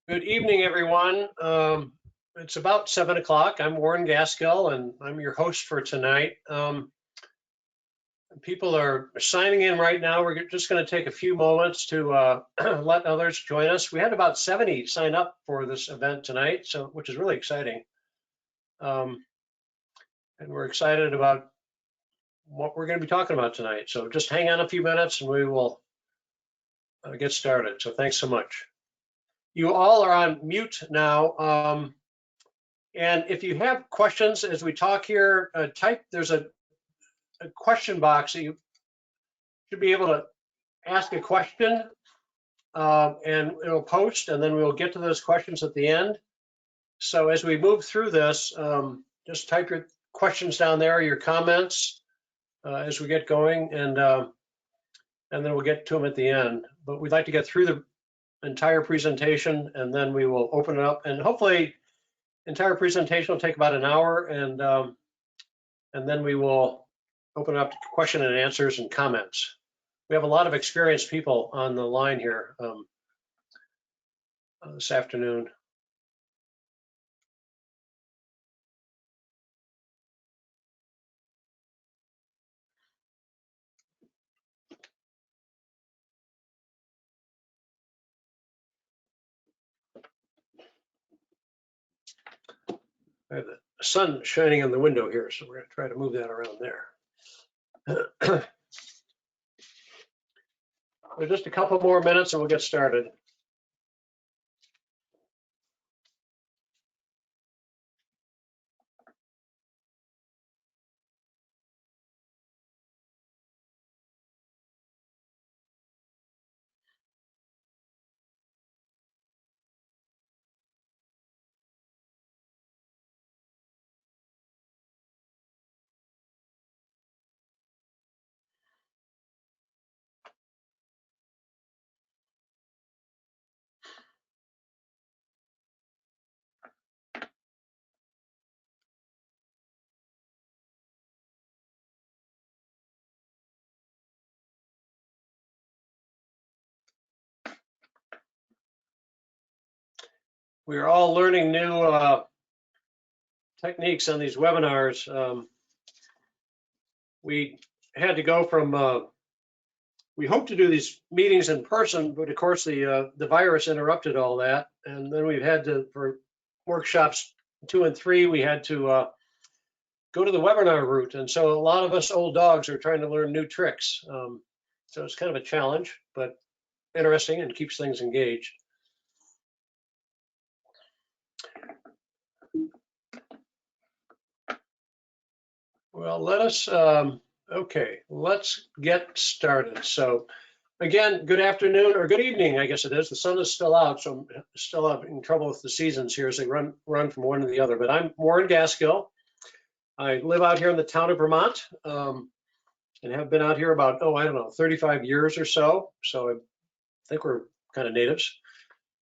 Good evening, everyone. It's about 7 o'clock. I'm Warren Gaskill, and I'm your host for tonight. People are signing in right now. We're just going to take a few moments to let others join us. We had about 70 sign up for this event tonight, which is really exciting. And we're excited about what we're going to be talking about tonight. So just hang on a few minutes and we will get started. So thanks so much. You all are on mute now. And if you have questions as we talk here, there's a question box that you should be able to ask a question and it'll post, and then we'll get to those questions at the end. So as we move through this, just type your questions down there, your comments as we get going, and then we'll get to them at the end. But we'd like to get through the entire presentation, and then we will open it up, and hopefully entire presentation will take about an hour, and then we will open up to question and answers and comments. We have a lot of experienced people on the line here this afternoon. I have the sun shining on the window here, so we're going to try to move that around there. Just a couple more minutes and we'll get started. We are all learning new techniques on these webinars. We had to go from, we hope to do these meetings in person, but of course the virus interrupted all that. And then we've had to, for workshops 2 and 3, we had to go to the webinar route. And so a lot of us old dogs are trying to learn new tricks. So it's kind of a challenge, but interesting and keeps things engaged. Well, okay, let's get started. So again, good afternoon or good evening, I guess it is. The sun is still out, so I'm still in trouble with the seasons here as they run from one to the other. But I'm Warren Gaskill. I live out here in the town of Vermont and have been out here about, I don't know, 35 years or so. So I think we're kind of natives.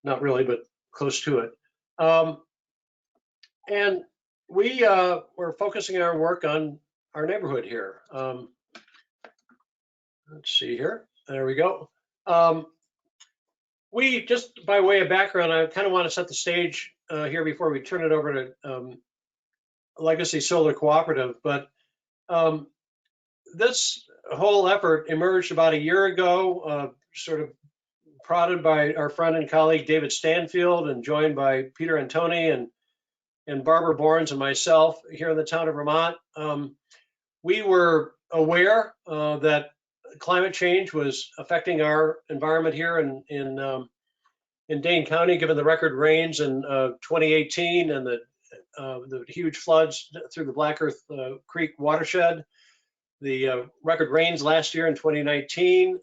Not really, but close to it. And we're focusing our work on our neighborhood here. Let's see here. There we go. We, just by way of background, I kind of want to set the stage here before we turn it over to Legacy Solar Cooperative. But this whole effort emerged about a year ago, sort of prodded by our friend and colleague David Stanfield and joined by Peter Antoni and Barbara Borns and myself here in the town of Vermont. We were aware that climate change was affecting our environment here in Dane County, given the record rains in 2018 and the huge floods through the Black Earth Creek watershed, the record rains last year in 2019,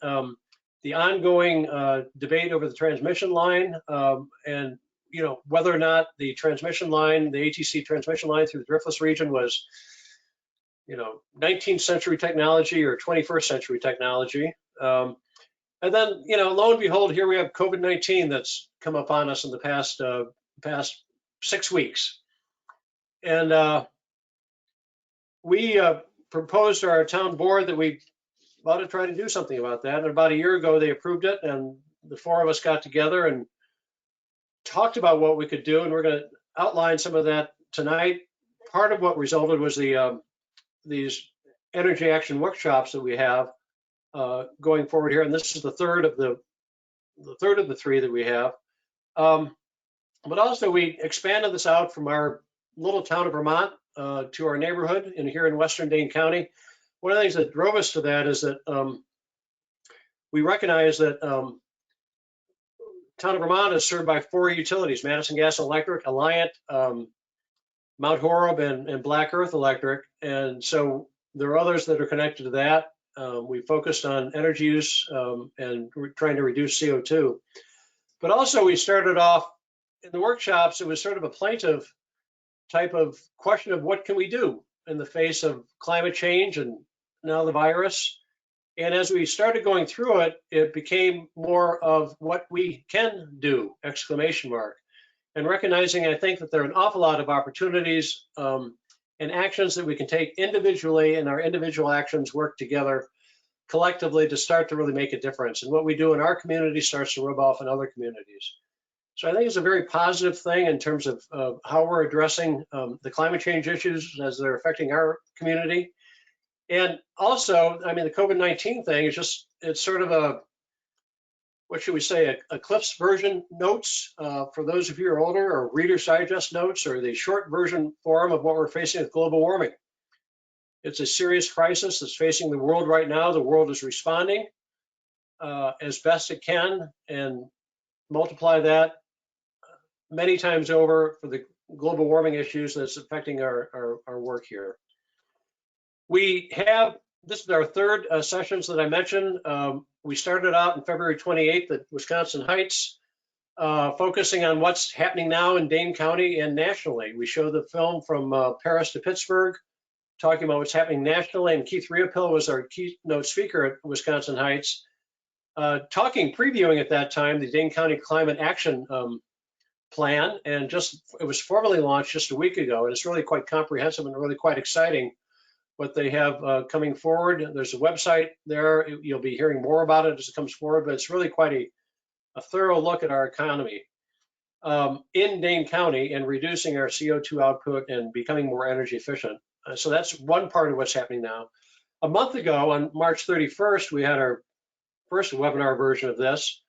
the ongoing debate over the transmission line, and whether or not the transmission line, the ATC transmission line through the driftless region was 19th century technology or 21st century technology. And then, lo and behold, here we have COVID-19 that's come upon us in the past 6 weeks. And we proposed to our town board that we ought to try to do something about that. And about a year ago, they approved it, and the 4 of us got together and talked about what we could do, and we're going to outline some of that tonight. Part of what resulted was these energy action workshops that we have going forward here, and this is the third of the three that we have. But also we expanded this out from our little town of Vermont to our neighborhood here in Western Dane County. One of the things that drove us to that is that we recognize that town of Vermont is served by 4 utilities: Madison Gas and Electric, Alliant, Mount Horeb, and Black Earth Electric. And so there are others that are connected to that. We focused on energy use and trying to reduce CO2. But also we started off in the workshops, it was sort of a plaintive type of question of what can we do in the face of climate change and now the virus. And as we started going through it, it became more of what we can do, exclamation mark. And recognizing, I think, that there are an awful lot of opportunities and actions that we can take individually, and our individual actions work together collectively to start to really make a difference. And what we do in our community starts to rub off in other communities. So I think it's a very positive thing in terms of how we're addressing the climate change issues as they're affecting our community. And also, I mean, the COVID-19 thing is just, it's sort of a, what should we say, a Cliff's version notes for those of you who are older, or Reader's Digest notes, or the short version form of what we're facing with global warming. It's a serious crisis that's facing the world right now. The world is responding as best it can, and multiply that many times over for the global warming issues that's affecting our work here. We have, this is our third sessions that I mentioned. We started out on February 28th at Wisconsin Heights, focusing on what's happening now in Dane County and nationally. We showed the film from Paris to Pittsburgh, talking about what's happening nationally, and Keith Riopel was our keynote speaker at Wisconsin Heights, previewing at that time the Dane County Climate Action Plan, and it was formally launched just a week ago, and it's really quite comprehensive and really quite exciting what they have coming forward. There's a website there. You'll be hearing more about it as it comes forward, but it's really quite a thorough look at our economy in Dane County and reducing our CO2 output and becoming more energy efficient. So that's one part of what's happening now. A month ago, on March 31st, we had our first webinar version of this,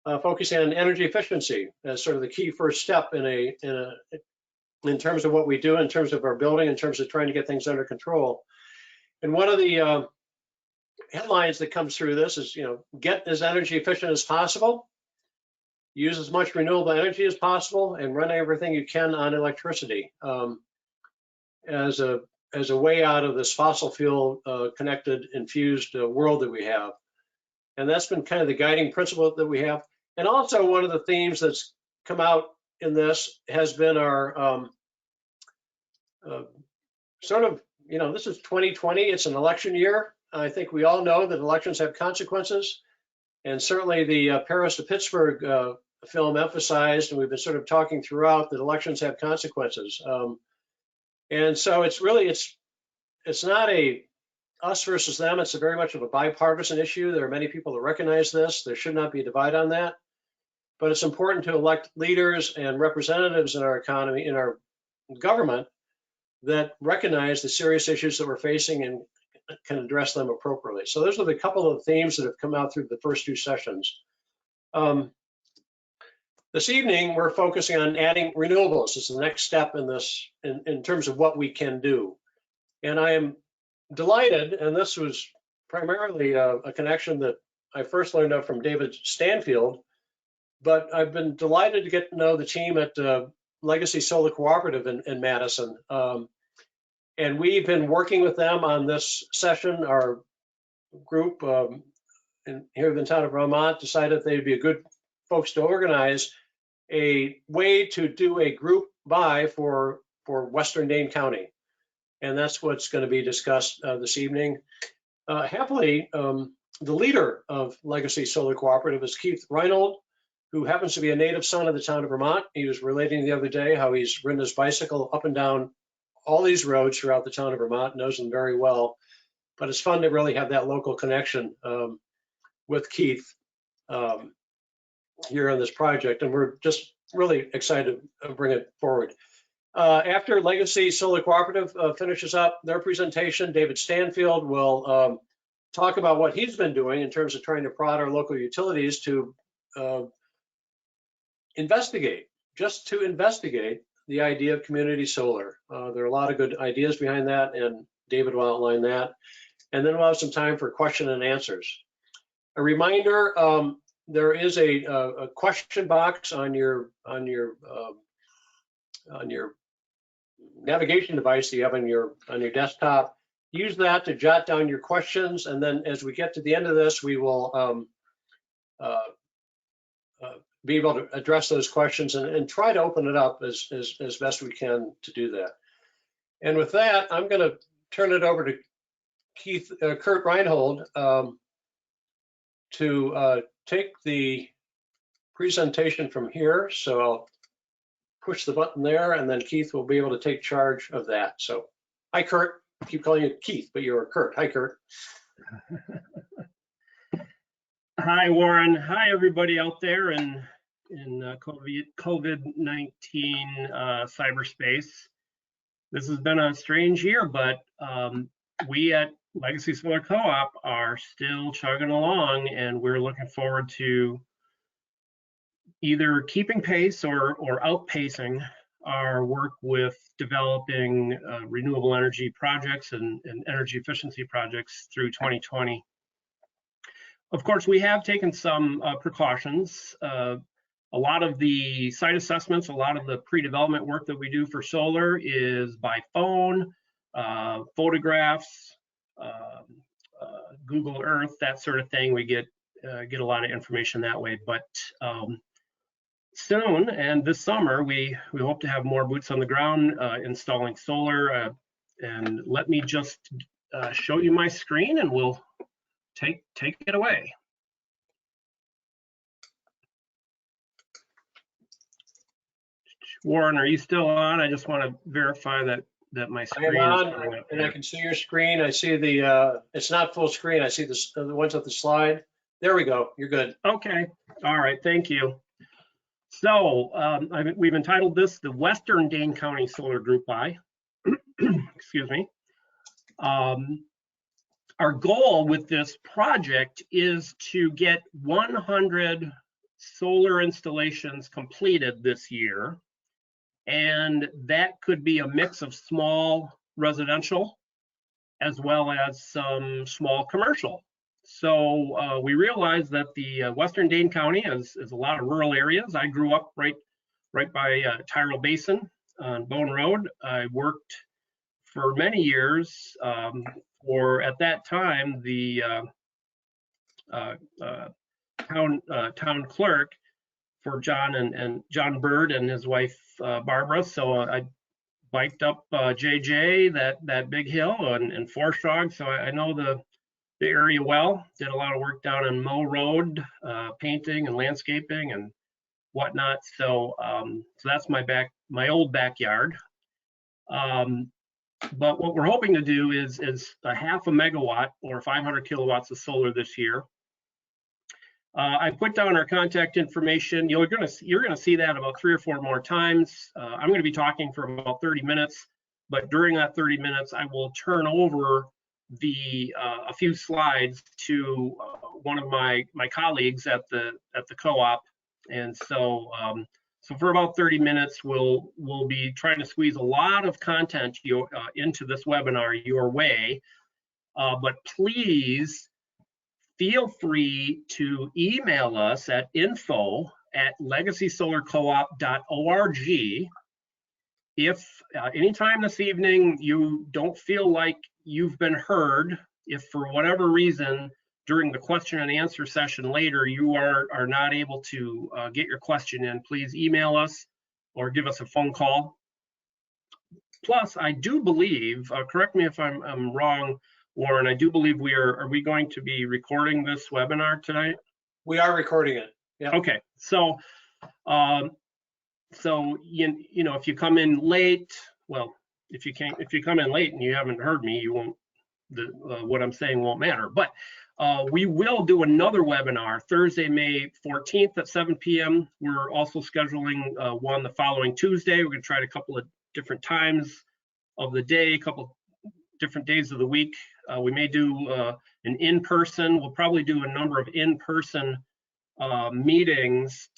focusing on energy efficiency as sort of the key first step in terms of what we do, in terms of our building, in terms of trying to get things under control. And one of the headlines that comes through this is, get as energy efficient as possible, use as much renewable energy as possible, and run everything you can on electricity as a way out of this fossil fuel connected, infused world that we have. And that's been kind of the guiding principle that we have. And also one of the themes that's come out in this has been our this is 2020, it's an election year. I think we all know that elections have consequences, and certainly the Paris to Pittsburgh film emphasized, and we've been sort of talking throughout, that elections have consequences. And so it's not a us versus them, it's very much of a bipartisan issue. There are many people that recognize this. There should not be a divide on that. But it's important to elect leaders and representatives in our economy, in our government, that recognize the serious issues that we're facing and can address them appropriately. So those are the couple of themes that have come out through the first 2 sessions. This evening, we're focusing on adding renewables. This is the next step in this, in terms of what we can do. And I am delighted, and this was primarily a connection that I first learned of from David Stanfield, but I've been delighted to get to know the team at Legacy Solar Cooperative in Madison. And we've been working with them on this session. Our group here in the town of Vermont decided they'd be a good folks to organize a way to do a group buy for Western Dane County. And that's what's going to be discussed this evening. Happily, the leader of Legacy Solar Cooperative is Keith Reinold, who happens to be a native son of the town of Vermont. He was relating the other day how he's ridden his bicycle up and down all these roads throughout the town of Vermont, knows them very well. But it's fun to really have that local connection with Keith here on this project. And we're just really excited to bring it forward. After Legacy Solar Cooperative finishes up their presentation, David Stanfield will talk about what he's been doing in terms of trying to prod our local utilities to investigate the idea of community solar. There are a lot of good ideas behind that, and David will outline that. And then we'll have some time for question and answers. A reminder, there is a question box on your navigation device that you have on your desktop. Use that to jot down your questions, and then as we get to the end of this, we will be able to address those questions and try to open it up as best we can to do that. And with that, I'm going to turn it over to Kurt Reinhold to take the presentation from here. So I'll push the button there, and then Keith will be able to take charge of that. So, hi, Kurt. I keep calling you Keith, but you're Kurt. Hi, Kurt. Hi, Warren. Hi, everybody out there in COVID-19 cyberspace. This has been a strange year, but we at Legacy Solar Co-op are still chugging along, and we're looking forward to either keeping pace or outpacing our work with developing renewable energy projects and energy efficiency projects through 2020. Of course, we have taken some precautions. A lot of the site assessments, a lot of the pre-development work that we do for solar is by phone, photographs, Google Earth, that sort of thing. We get a lot of information that way. But soon, and this summer, we hope to have more boots on the ground installing solar. And let me just show you my screen, and we'll take it away. Warren, are you still on? I just want to verify that my screen is on, and I can see your screen. I see the, it's not full screen. I see the ones with the slide. There we go. You're good. Okay. All right. Thank you. So we've entitled this the Western Dane County Solar Group by. Excuse me. Our goal with this project is to get 100 solar installations completed this year. And that could be a mix of small residential as well as some small commercial. So we realized that the Western Dane County is a lot of rural areas. I grew up right by Tyrrell Basin on Bone Road. I worked for many years for, at that time, the town clerk for John Bird and his wife Barbara. So I biked up JJ, that big hill, and Forstrog. So I know the area well. Did a lot of work down on Moe Road, painting and landscaping and whatnot. So so that's my old backyard. But what we're hoping to do is a half a megawatt or 500 kilowatts of solar this year. I put down our contact information. You're gonna see that about 3 or 4 more times. I'm going to be talking for about 30 minutes, but during that 30 minutes, I will turn over a few slides to one of my colleagues at the co-op, and so for about 30 minutes, we'll be trying to squeeze a lot of content into this webinar your way. But please feel free to email us at info@legacysolarcoop.org. If anytime this evening you don't feel like you've been heard, if for whatever reason during the question and answer session later you are not able to get your question in, please email us or give us a phone call. Plus, I do believe, correct me if I'm wrong, Warren, I do believe are we going to be recording this webinar tonight? We are recording it. Yeah. Okay. So you know, if you come in late, well, if you come in late and you haven't heard me, you won't. What I'm saying won't matter. But We will do another webinar Thursday, May 14th at 7 p.m. We're also scheduling one the following Tuesday. We're going to try a couple of different times of the day, a couple different days of the week. We may do an in-person. We'll probably do a number of in-person meetings,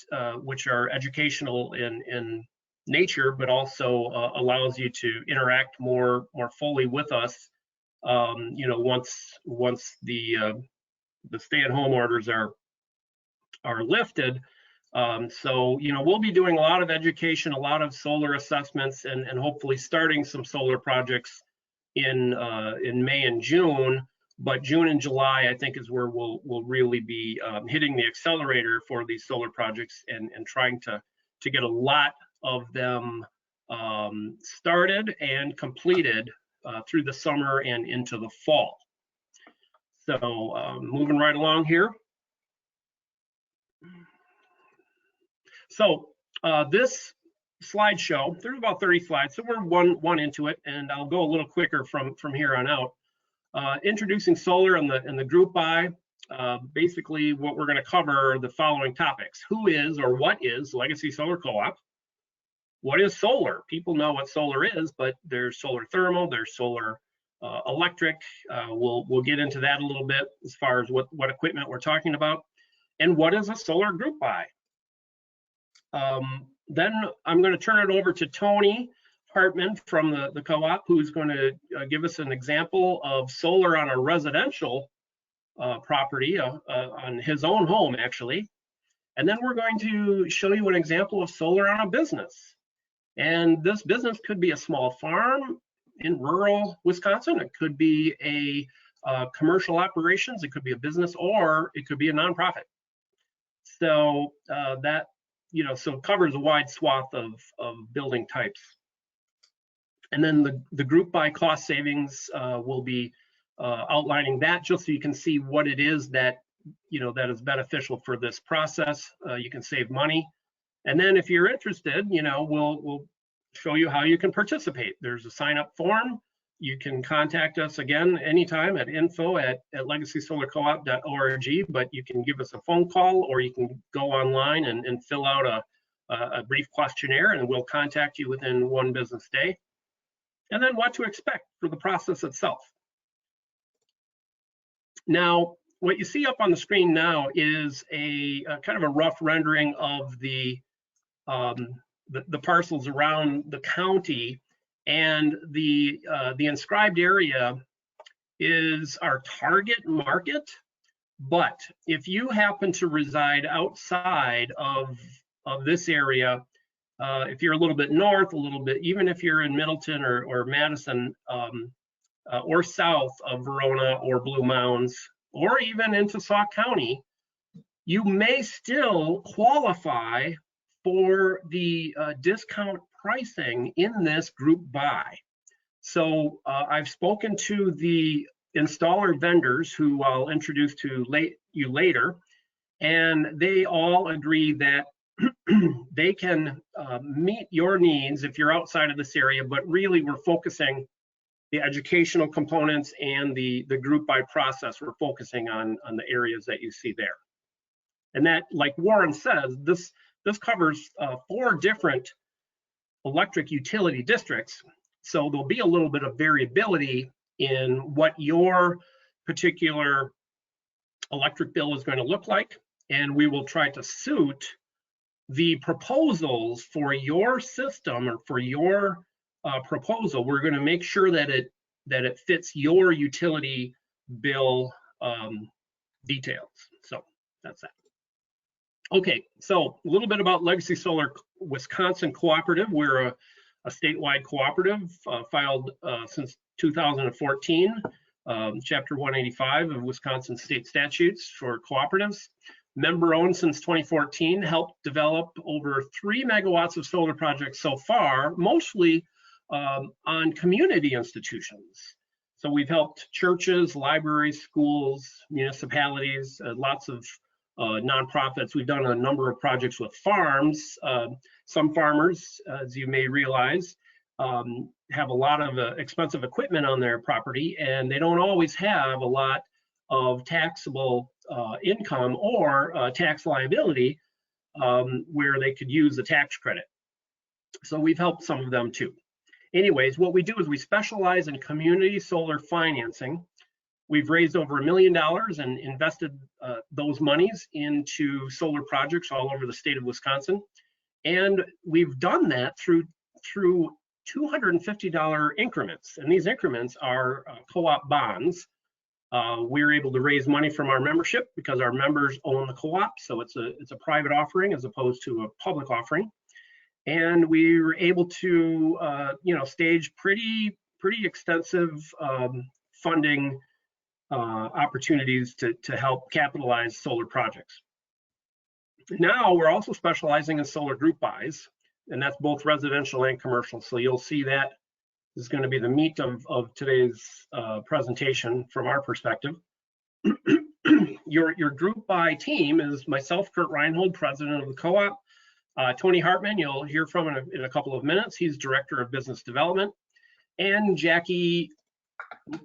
which are educational in nature, but also allows you to interact more fully with us. Once the stay-at-home orders are lifted. So we'll be doing a lot of education, a lot of solar assessments, and hopefully starting some solar projects in May and June. But June and July, I think, is where we'll really be hitting the accelerator for these solar projects and trying to get a lot of them started and completed through the summer and into the fall. So moving right along here. So this slideshow, there's about 30 slides, so we're one into it, and I'll go a little quicker from here on out. Introducing solar in the group buy. Basically, what we're going to cover are the following topics: who is or what is Legacy Solar Co-op? What is solar? People know what solar is, but there's solar thermal, there's solar electric. We'll get into that a little bit as far as what equipment we're talking about, and what is a solar group buy. Then I'm going to turn it over to Tony Hartman from the co-op, who's going to give us an example of solar on a residential property on his own home, actually. And then we're going to show you an example of solar on a business. And this business could be a small farm in rural Wisconsin. It could be a commercial operations. It could be a business, or it could be a nonprofit. So that so it covers a wide swath of building types. And then the group buy cost savings will be outlining that, just so you can see what it is that that is beneficial for this process. You can save money. And then if you're interested, we'll show you how you can participate. There's a sign-up form. You can contact us again anytime at info@legacysolarcoop.org, but you can give us a phone call, or you can go online and fill out a brief questionnaire, and we'll contact you within one business day. And then what to expect for the process itself. Now, what you see up on the screen now is a kind of a rough rendering of the parcels around the county, and the inscribed area is our target market. But if you happen to reside outside of this area, if you're a little bit north, a little bit, even if you're in Middleton or Madison, or south of Verona or Blue Mounds, or even into Sauk County, you may still qualify for the discount pricing in this group buy. So I've spoken to the installer vendors, who I'll introduce to you later, and they all agree that they can meet your needs if you're outside of this area. But really, we're focusing the educational components and the group buy process. We're focusing on the areas that you see there. And that, like Warren says, this covers 4 different electric utility districts. So there'll be a little bit of variability in what your particular electric bill is going to look like. And we will try to suit the proposals for your system, or for your proposal. We're going to make sure that it fits your utility bill details. So that's that. Okay, so a little bit about Legacy Solar Wisconsin Cooperative. We're a statewide cooperative, filed since 2014, Chapter 185 of Wisconsin state statutes for cooperatives. Member owned since 2014, helped develop over 3 megawatts of solar projects so far, mostly on community institutions. So we've helped churches, libraries, schools, municipalities, lots of nonprofits. We've done a number of projects with farms. Some farmers, as you may realize, have a lot of expensive equipment on their property, and they don't always have a lot of taxable income or tax liability where they could use the tax credit. So we've helped some of them too. Anyways, what we do is we specialize in community solar financing. We've raised over $1 million and invested those monies into solar projects all over the state of Wisconsin. And we've done that through $250 increments. And these increments are co-op bonds. We're able to raise money from our membership because our members own the co-op. So it's a private offering as opposed to a public offering. And we were able to, stage pretty extensive funding opportunities to help capitalize solar projects. Now we're also specializing in solar group buys, and that's both residential and commercial. So you'll see that is going to be the meat of today's presentation from our perspective. Your group buy team is myself, Kurt Reinhold, president of the co-op. Tony Hartman, you'll hear from in a couple of minutes. He's director of business development. And Jackie,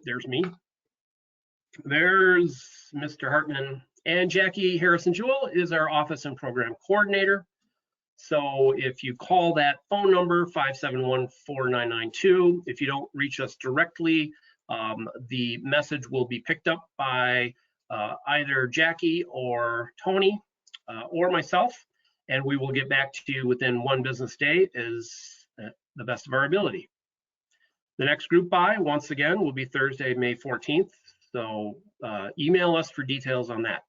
there's me. There's Mr. Hartman. And Jackie Harrison Jewell is our office and program coordinator. So if you call that phone number, 571-4992, if you don't reach us directly, the message will be picked up by either Jackie or Tony or myself, and we will get back to you within one business day as the best of our ability. The next group buy, once again, will be Thursday, May 14th. So email us for details on that.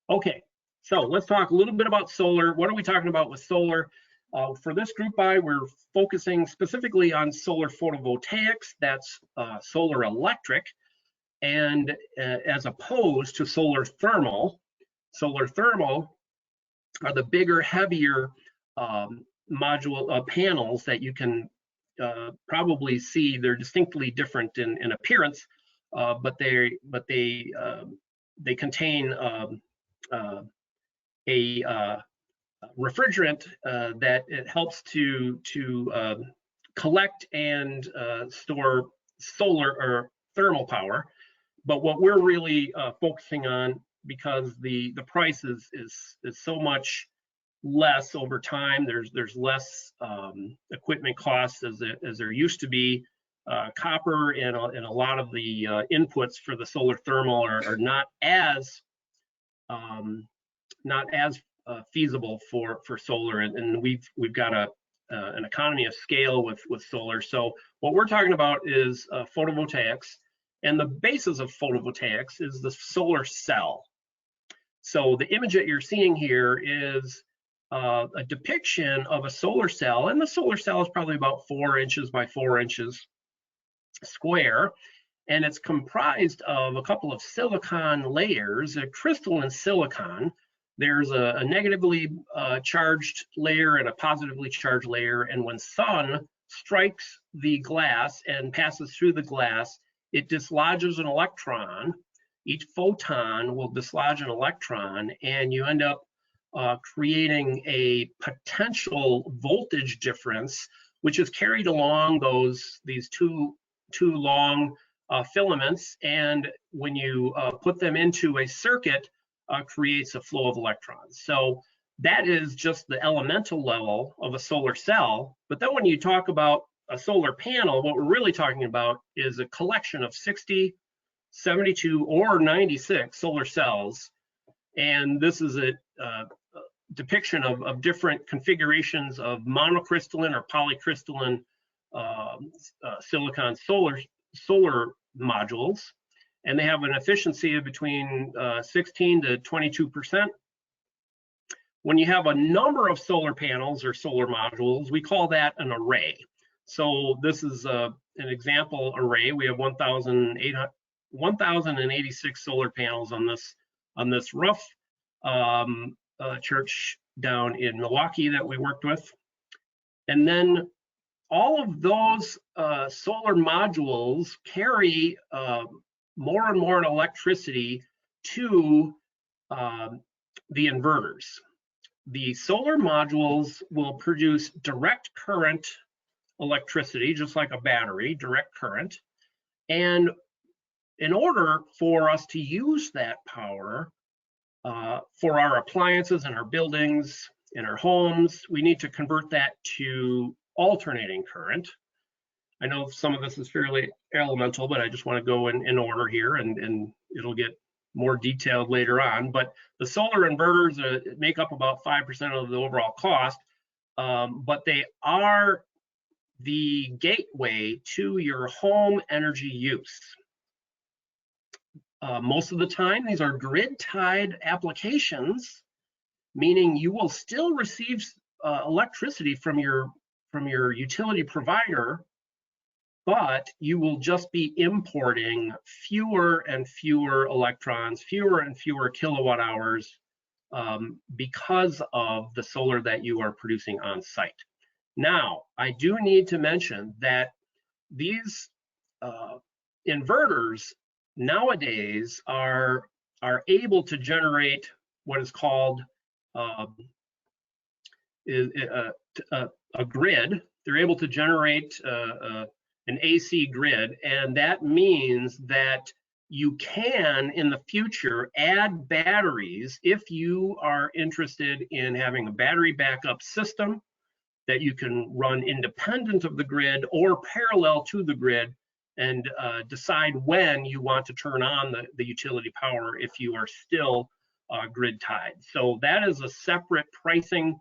Okay, so let's talk a little bit about solar. What are we talking about with solar? For this group buy, we're focusing specifically on solar photovoltaics, that's solar electric, and as opposed to solar thermal. Solar thermal are the bigger, heavier module panels that you can probably see. They're distinctly different in appearance, but they contain a refrigerant that it helps to collect and store solar or thermal power. But what we're really focusing on, because the price is so much less over time, there's less equipment costs as there used to be. Copper and a lot of the inputs for the solar thermal are not as feasible for solar, and we've got an economy of scale with solar. So what we're talking about is photovoltaics, and the basis of photovoltaics is the solar cell. So the image that you're seeing here is a depiction of a solar cell, and the solar cell is probably about 4 inches by 4 inches square, and it's comprised of a couple of silicon layers, a crystalline silicon. There's a negatively charged layer and a positively charged layer, and when sun strikes the glass and passes through the glass, it dislodges an electron. Each photon will dislodge an electron, and you end up creating a potential voltage difference, which is carried along these two long filaments, and when you put them into a circuit, creates a flow of electrons. So that is just the elemental level of a solar cell. But then when you talk about a solar panel, what we're really talking about is a collection of 60, 72, or 96 solar cells. And this is a depiction of different configurations of monocrystalline or polycrystalline silicon solar modules, and they have an efficiency of between 16 to 22%. When you have a number of solar panels or solar modules, we call that an array. So this is an example array. We have 1,086 solar panels on this rough church down in Milwaukee that we worked with. And then all of those solar modules carry more and more electricity to the inverters. The solar modules will produce direct current electricity, just like a battery, direct current. And in order for us to use that power for our appliances and our buildings, in our homes, we need to convert that to alternating current. I know some of this is fairly elemental, but I just want to go in order here, and it'll get more detailed later on. But the solar inverters make up about 5% of the overall cost, but they are the gateway to your home energy use. Most of the time, these are grid-tied applications, meaning you will still receive electricity from your utility provider, but you will just be importing fewer and fewer electrons, fewer and fewer kilowatt hours because of the solar that you are producing on site. Now, I do need to mention that these inverters nowadays are able to generate what is called a grid. They're able to generate an AC grid, and that means that you can, in the future, add batteries if you are interested in having a battery backup system that you can run independent of the grid or parallel to the grid, and decide when you want to turn on the utility power if you are still grid tied. So that is a separate pricing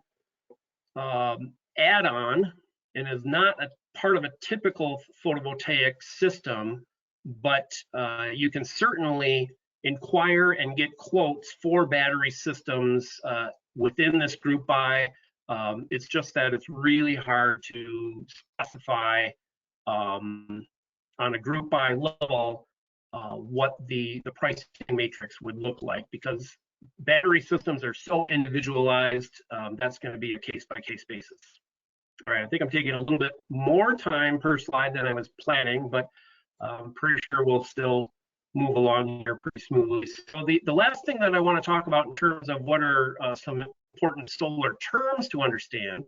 add-on, and is not a part of a typical photovoltaic system, but you can certainly inquire and get quotes for battery systems within this group buy. It's just that it's really hard to specify on a group buy level what the pricing matrix would look like, because battery systems are so individualized. That's going to be a case-by-case basis. All right, I think I'm taking a little bit more time per slide than I was planning, but I'm pretty sure we'll still move along here pretty smoothly. So the last thing that I want to talk about in terms of what are some important solar terms to understand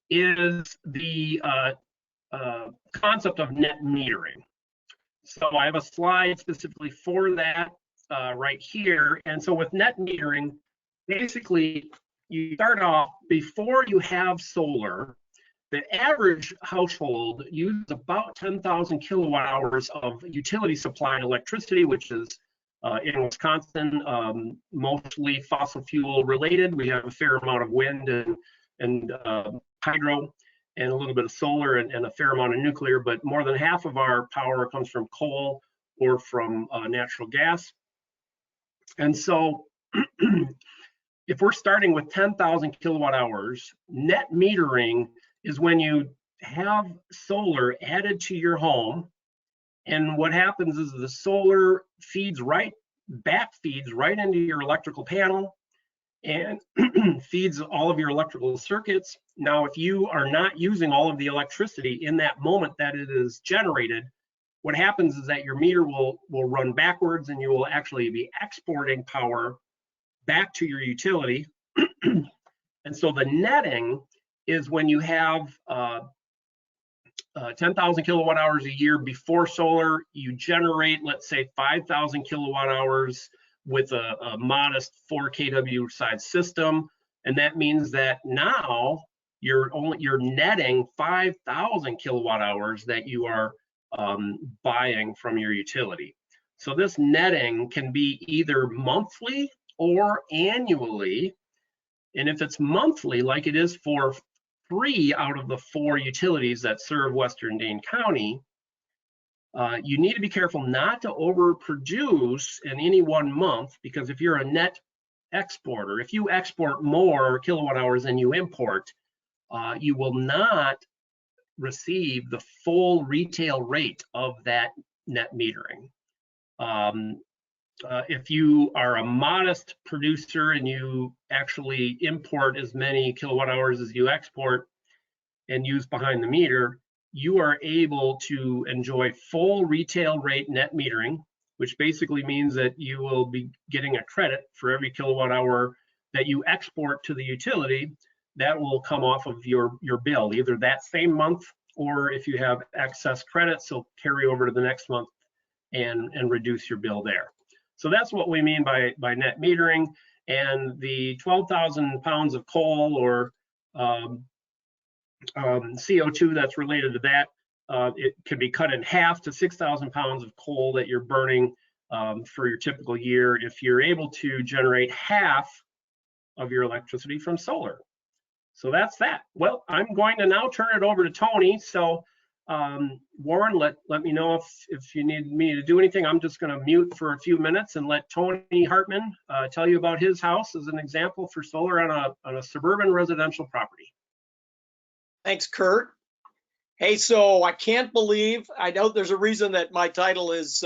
is the concept of net metering. So I have a slide specifically for that right here. And so with net metering, basically, you start off before you have solar. The average household uses about 10,000 kilowatt hours of utility supplied electricity, which is in Wisconsin, mostly fossil fuel related. We have a fair amount of wind and hydro, and a little bit of solar, and a fair amount of nuclear, but more than half of our power comes from coal or from natural gas. And so if we're starting with 10,000 kilowatt hours, net metering is when you have solar added to your home, and what happens is the solar backfeeds right into your electrical panel and feeds all of your electrical circuits. Now, if you are not using all of the electricity in that moment that it is generated, what happens is that your meter will run backwards, and you will actually be exporting power back to your utility. And so the netting is when you have 10,000 kilowatt hours a year before solar, you generate, let's say, 5,000 kilowatt hours with a modest 4 kW size system. And that means that now you're netting 5,000 kilowatt hours that you are buying from your utility. So this netting can be either monthly or annually. And if it's monthly, like it is for 3 out of the 4 utilities that serve Western Dane County, you need to be careful not to overproduce in any one month, because if you're a net exporter, if you export more kilowatt hours than you import, you will not receive the full retail rate of that net metering. If you are a modest producer and you actually import as many kilowatt hours as you export and use behind the meter, you are able to enjoy full retail rate net metering, which basically means that you will be getting a credit for every kilowatt hour that you export to the utility. That will come off of your bill, either that same month, or if you have excess credits, they'll carry over to the next month and reduce your bill there. So that's what we mean by net metering. And the 12,000 pounds of coal or CO2 that's related to that, it can be cut in half to 6,000 pounds of coal that you're burning for your typical year if you're able to generate half of your electricity from solar. So that's that. Well, I'm going to now turn it over to Tony. So Warren, let me know if you need me to do anything. I'm just going to mute for a few minutes and let Tony Hartman tell you about his house as an example for solar on a suburban residential property. Thanks, Kurt. Hey, so I can't believe, I know there's a reason that my title is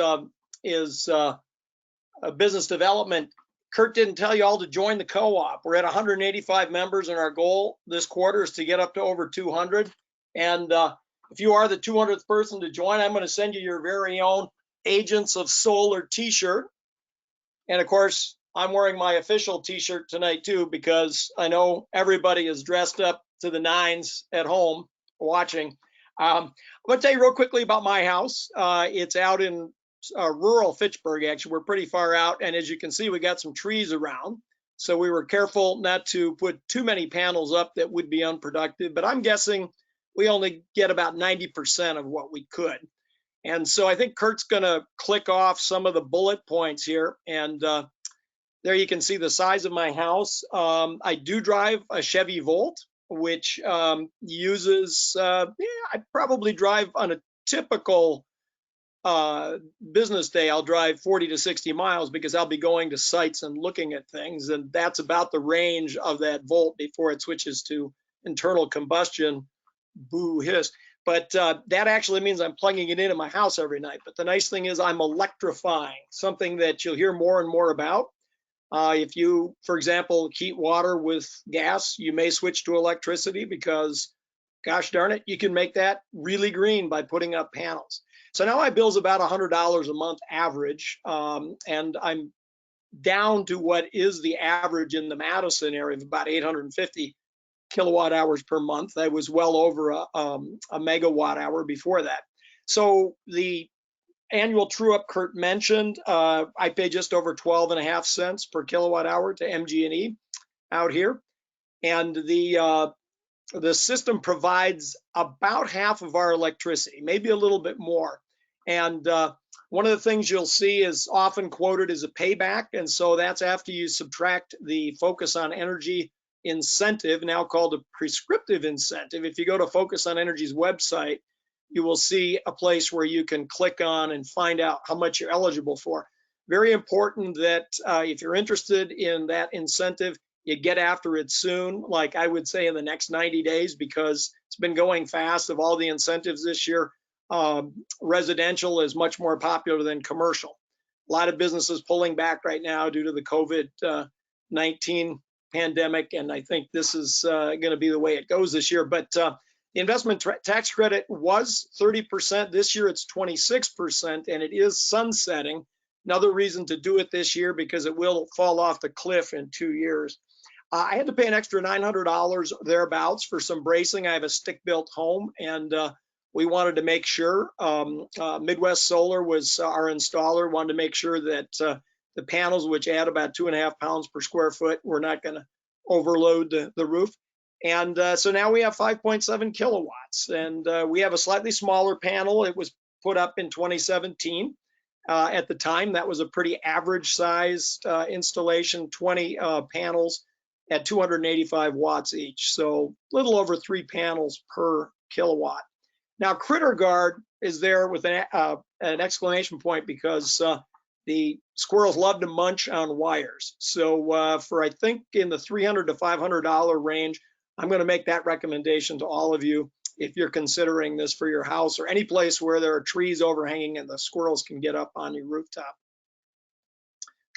business development. Kurt didn't tell you all to join the co-op. We're at 185 members, and our goal this quarter is to get up to over 200. And if you are the 200th person to join, I'm going to send you your very own Agents of Solar t-shirt. And of course, I'm wearing my official t-shirt tonight too, because I know everybody is dressed up to the nines at home watching. I'm going to tell you real quickly about my house. It's out in rural Fitchburg, actually. We're pretty far out, and as you can see, we got some trees around. So we were careful not to put too many panels up that would be unproductive, but I'm guessing we only get about 90% of what we could. And so I think Kurt's going to click off some of the bullet points here, and there you can see the size of my house. I do drive a Chevy Volt, which uses, I probably drive on a typical business day, I'll drive 40 to 60 miles because I'll be going to sites and looking at things. And that's about the range of that Volt before it switches to internal combustion, boo hiss. But that actually means I'm plugging it into my house every night. But the nice thing is I'm electrifying, something that you'll hear more and more about. If you, for example, heat water with gas, you may switch to electricity because, gosh darn it, you can make that really green by putting up panels. So now my bill's about $100 a month average, and I'm down to what is the average in the Madison area of about 850 kilowatt hours per month. I was well over a megawatt hour before that. So the annual true up Kurt mentioned, I pay just over 12.5 cents per kilowatt hour to MG&E out here. And the system provides about half of our electricity, maybe a little bit more. And one of the things you'll see is often quoted as a payback. And so that's after you subtract the Focus on Energy incentive, now called a prescriptive incentive. If you go to Focus on Energy's website, you will see a place where you can click on and find out how much you're eligible for. Very important that if you're interested in that incentive, you get after it soon, like I would say in the next 90 days, because it's been going fast. Of all the incentives this year, residential is much more popular than commercial. A lot of businesses pulling back right now due to the COVID-19 pandemic, and I think this is going to be the way it goes this year. But the investment tax credit was 30%. This year it's 26%, and it is sunsetting. Another reason to do it this year because it will fall off the cliff in 2 years. I had to pay an extra $900 thereabouts for some bracing. I have a stick-built home, and we wanted to make sure, Midwest Solar was our installer, wanted to make sure that the panels, which add about 2.5 pounds per square foot, were not going to overload the roof. And so now we have 5.7 kilowatts, and we have a slightly smaller panel. It was put up in 2017. At the time, that was a pretty average sized installation, 20 panels at 285 watts each. So a little over 3 panels per kilowatt. Now, Critter Guard is there with an exclamation point because the squirrels love to munch on wires. So for I think in the $300 to $500 range, I'm going to make that recommendation to all of you if you're considering this for your house or any place where there are trees overhanging and the squirrels can get up on your rooftop.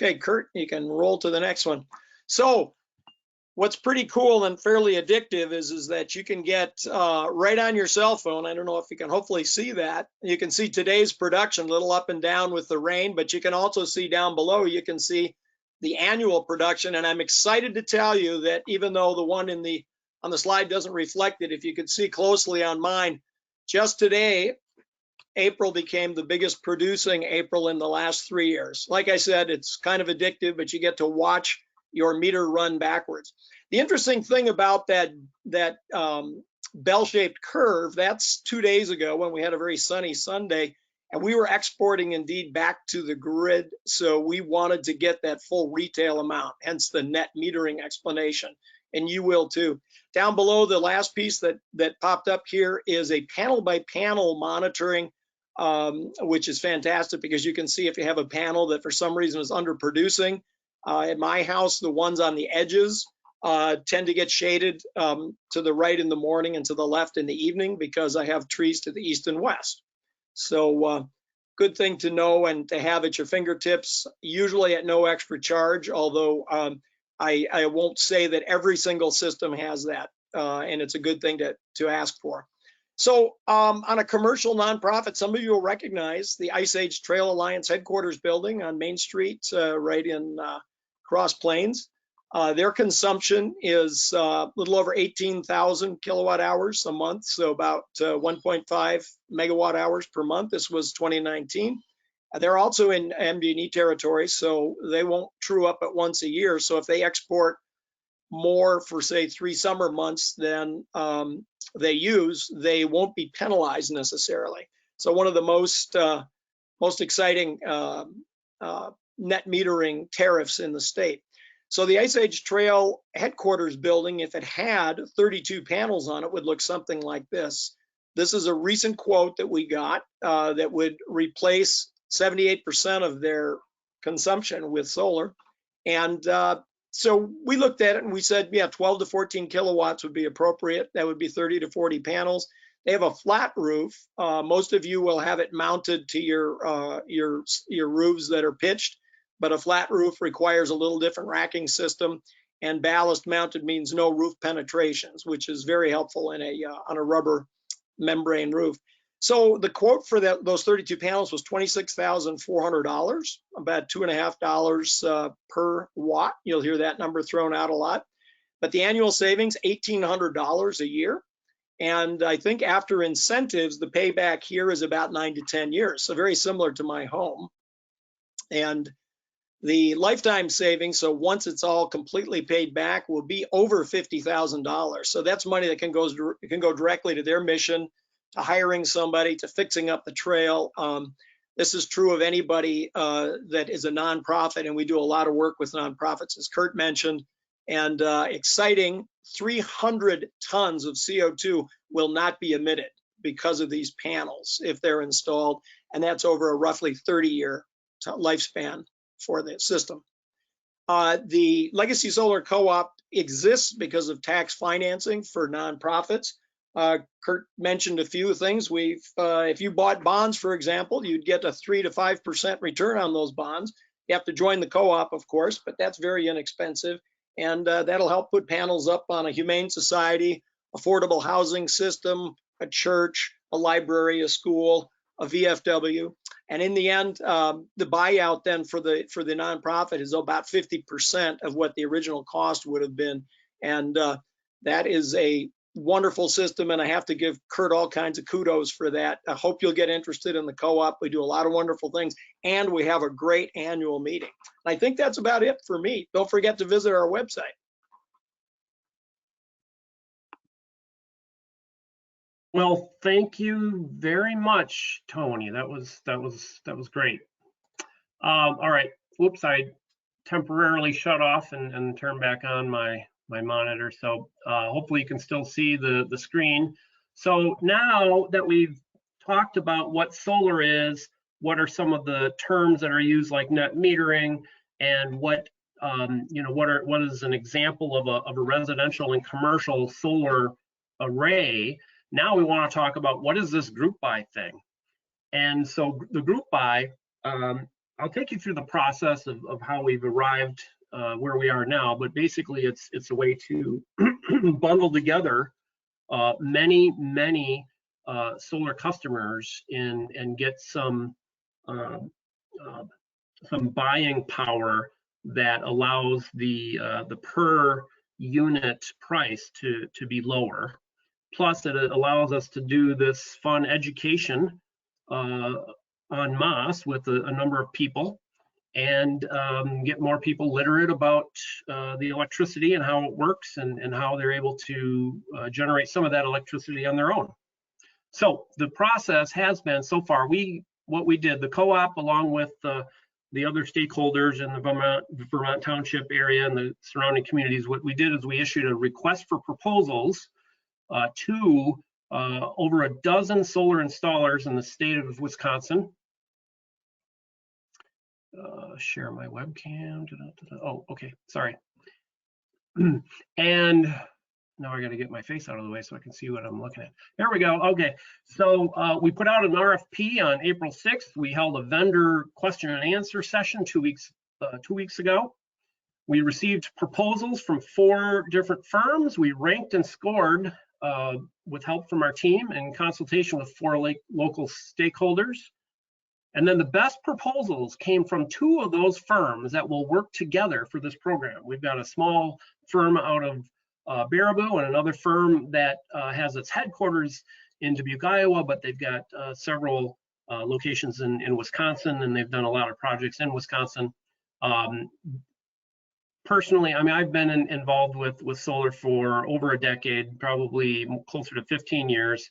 Okay, Kurt, you can roll to the next one. So what's pretty cool and fairly addictive is that you can get right on your cell phone. I don't know if you can hopefully see that. You can see today's production, a little up and down with the rain, but you can also see down below, you can see the annual production. And I'm excited to tell you that even though the one on the slide doesn't reflect it, if you could see closely on mine, just today April became the biggest producing April in the last 3 years. Like I said, it's kind of addictive, but you get to watch your meter run backwards. The interesting thing about that bell-shaped curve, that's 2 days ago when we had a very sunny Sunday, and we were exporting indeed back to the grid. So we wanted to get that full retail amount, hence the net metering explanation. And you will too. Down below, the last piece that popped up here is a panel by panel monitoring, which is fantastic because you can see if you have a panel that for some reason is underproducing. At my house, the ones on the edges tend to get shaded to the right in the morning and to the left in the evening because I have trees to the east and west. So good thing to know and to have at your fingertips, usually at no extra charge, although I won't say that every single system has that, and it's a good thing to ask for. So on a commercial nonprofit, some of you will recognize the Ice Age Trail Alliance headquarters building on Main Street, right in Cross Plains. Their consumption is a little over 18,000 kilowatt hours a month, so about 1.5 megawatt hours per month. This was 2019. They're also in MD&E territory, so they won't true up at once a year. So if they export more for, say, 3 summer months than they use, they won't be penalized necessarily. So one of the most exciting net metering tariffs in the state. So the Ice Age Trail headquarters building, if it had 32 panels on it, would look something like this. This is a recent quote that we got that would replace 78% of their consumption with solar. And so we looked at it and we said, yeah, 12 to 14 kilowatts would be appropriate. That would be 30 to 40 panels. They have a flat roof. Most of you will have it mounted to your roofs that are pitched, but a flat roof requires a little different racking system, and ballast mounted means no roof penetrations, which is very helpful in on a rubber membrane roof. So the quote for those 32 panels was $26,400, about $2.50 per watt. You'll hear that number thrown out a lot. But the annual savings, $1,800 a year. And I think after incentives, the payback here is about 9 to 10 years. So very similar to my home. And the lifetime savings, so once it's all completely paid back, will be over $50,000. So that's money that can go directly to their mission, to hiring somebody, to fixing up the trail. This is true of anybody that is a nonprofit, and we do a lot of work with nonprofits, as Kurt mentioned. And exciting, 300 tons of CO2 will not be emitted because of these panels if they're installed, and that's over a roughly 30-year lifespan for the system. The Legacy Solar Co-op exists because of tax financing for nonprofits. Kurt mentioned a few things. If you bought bonds, for example, you'd get a 3 to 5% return on those bonds. You have to join the co-op, of course, but that's very inexpensive. And that'll help put panels up on a humane society, affordable housing system, a church, a library, a school, a VFW. And in the end, the buyout then for the nonprofit is about 50% of what the original cost would have been. And that is a wonderful system, and I have to give Kurt all kinds of kudos for that. I hope you'll get interested in the co-op. We do a lot of wonderful things, and we have a great annual meeting. I think that's about it for me. Don't forget to visit our website. Well, thank you very much, Tony. That was great. All right. Whoops, I temporarily shut off and turned back on my monitor. So hopefully you can still see the screen. So now that we've talked about what solar is, what are some of the terms that are used like net metering, and what is an example of a residential and commercial solar array, now we want to talk about what is this group buy thing. And so the group buy, I'll take you through the process of how we've arrived where we are now, but basically it's a way to bundle together many solar customers and get some buying power that allows the per unit price to be lower. Plus, it allows us to do this fun education en masse with a number of people, and get more people literate about the electricity and how it works, and how they're able to generate some of that electricity on their own. So the process has been, so far, what we did, the co-op along with the other stakeholders in the Vermont Township area and the surrounding communities, what we did is we issued a request for proposals to over a dozen solar installers in the state of Wisconsin. Share my webcam. Oh, okay, sorry. And now I got to get my face out of the way so I can see what I'm looking at. There we go. Okay, so we put out an RFP on April 6th. We held a vendor question and answer session 2 weeks ago. We received proposals from 4 different firms. We ranked and scored with help from our team and consultation with 4 local stakeholders. And then the best proposals came from 2 of those firms that will work together for this program. We've got a small firm out of Baraboo and another firm that has its headquarters in Dubuque, Iowa, but they've got several locations in Wisconsin, and they've done a lot of projects in Wisconsin. Personally, I mean, I've been involved with solar for over a decade, probably closer to 15 years,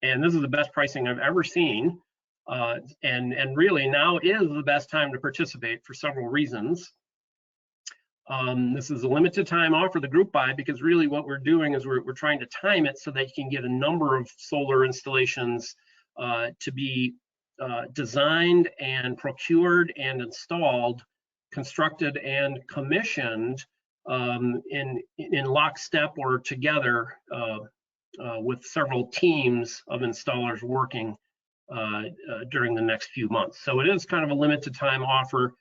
and this is the best pricing I've ever seen. And really now is the best time to participate for several reasons. This is a limited time offer, the group buy, because really what we're doing is we're trying to time it so that you can get a number of solar installations to be designed and procured and installed, constructed and commissioned in lockstep or together with several teams of installers working during the next few months. So it is kind of a limited time offer.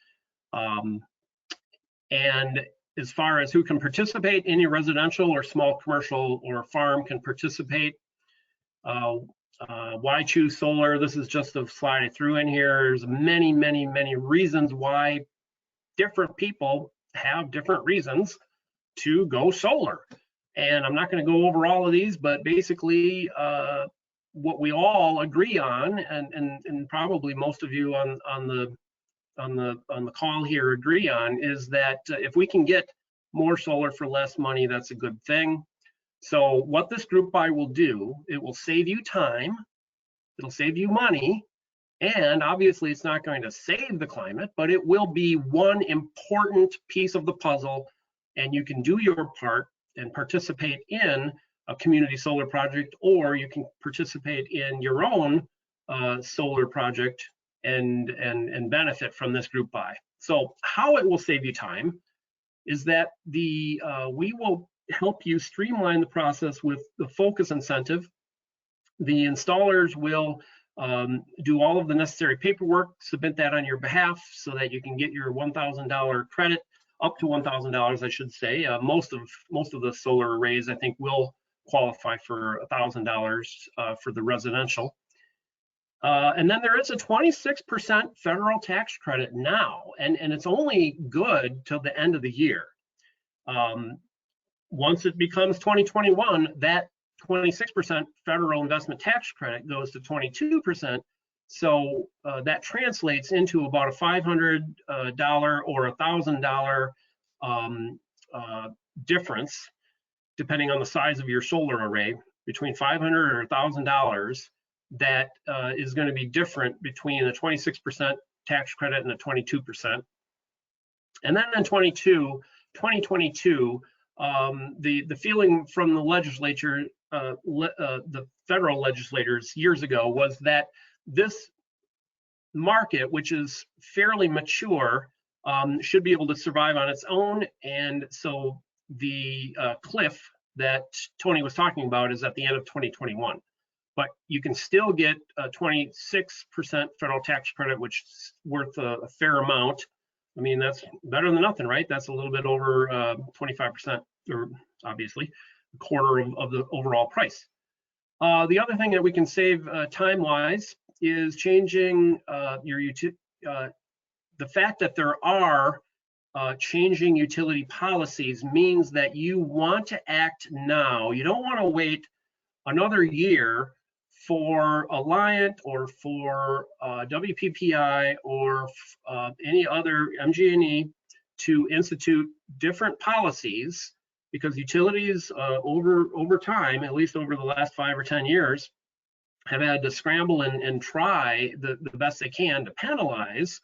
And as far as who can participate, any residential or small commercial or farm can participate. Why choose solar? This is just a slide I threw in here. There's many, many, many reasons why different people have different reasons to go solar. And I'm not going to go over all of these, but basically what we all agree on, and probably most of you on the call here agree on, is that if we can get more solar for less money, that's a good thing. So what this group buy will do, it will save you time, it'll save you money, and obviously it's not going to save the climate, but it will be one important piece of the puzzle, and you can do your part and participate in a community solar project, or you can participate in your own solar project and benefit from this group buy. So how it will save you time is that we will help you streamline the process with the focus incentive. The installers will do all of the necessary paperwork, submit that on your behalf so that you can get your $1,000 credit, up to $1,000, I should say. Most of the solar arrays, I think, will qualify for $1,000 for the residential. And then there is a 26% federal tax credit now, and it's only good till the end of the year. Once it becomes 2021, that 26% federal investment tax credit goes to 22%. So that translates into about a $500 or $1,000 difference, depending on the size of your solar array, between $500 or $1,000. That is going to be different between the 26% tax credit and the 22%. And then in 2022, the feeling from the legislature, the federal legislators years ago, was that this market, which is fairly mature, should be able to survive on its own. And so the cliff that Tony was talking about is at the end of 2021. But you can still get a 26% federal tax credit, which is worth a fair amount. I mean, that's better than nothing, right? That's a little bit over 25%, or obviously a quarter of the overall price. The other thing that we can save time-wise is changing the fact that there are changing utility policies means that you want to act now. You don't want to wait another year for Alliant or for WPPI or any other MG&E to institute different policies, because utilities over time, at least over the last 5 or 10 years, have had to scramble and try the best they can to penalize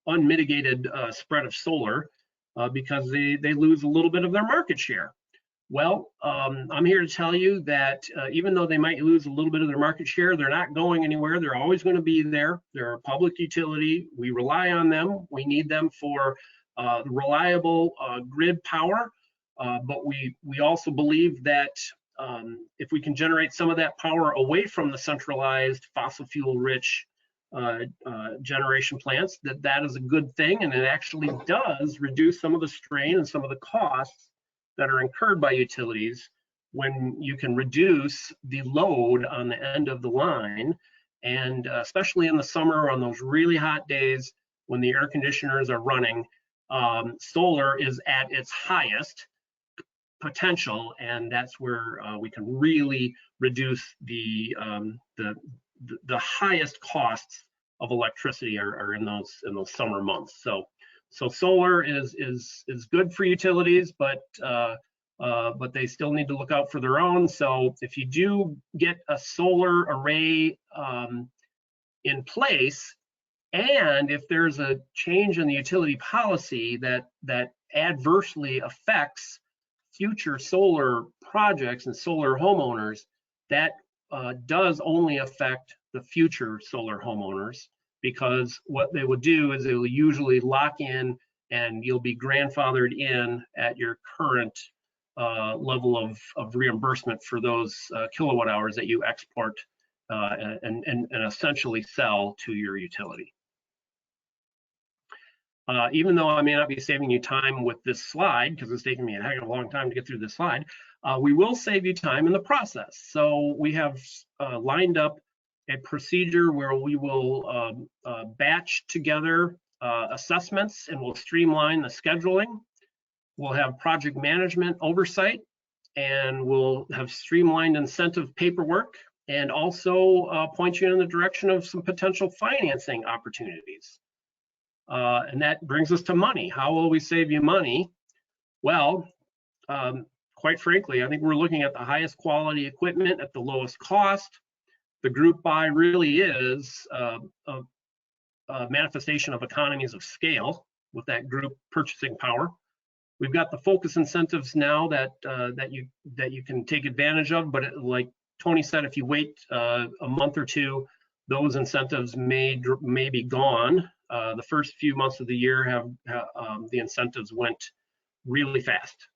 unmitigated spread of solar because they lose a little bit of their market share. Well, I'm here to tell you that even though they might lose a little bit of their market share, they're not going anywhere. They're always going to be there. They're a public utility. We rely on them. We need them for reliable grid power. But we also believe that if we can generate some of that power away from the centralized fossil fuel rich generation plants, that is a good thing, and it actually does reduce some of the strain and some of the costs that are incurred by utilities when you can reduce the load on the end of the line. And especially in the summer on those really hot days when the air conditioners are running, solar is at its highest potential, and that's where we can really reduce the highest costs of electricity are in those summer months. So solar is good for utilities, but they still need to look out for their own. So if you do get a solar array in place, and if there's a change in the utility policy that adversely affects future solar projects and solar homeowners, that does only affect the future solar homeowners, because what they will do is they will usually lock in and you'll be grandfathered in at your current level of reimbursement for those kilowatt hours that you export and essentially sell to your utility. Even though I may not be saving you time with this slide, because it's taking me a heck of a long time to get through this slide, we will save you time in the process. So we have lined up a procedure where we will batch together assessments, and we'll streamline the scheduling. We'll have project management oversight, and we'll have streamlined incentive paperwork, and also point you in the direction of some potential financing opportunities. And that brings us to money. How will we save you money? Well, quite frankly, I think we're looking at the highest quality equipment at the lowest cost. The group buy really is a manifestation of economies of scale with that group purchasing power. We've got the focus incentives now that you can take advantage of, but like Tony said, if you wait a month or two, those incentives may be gone. The first few months of the year the incentives went really fast.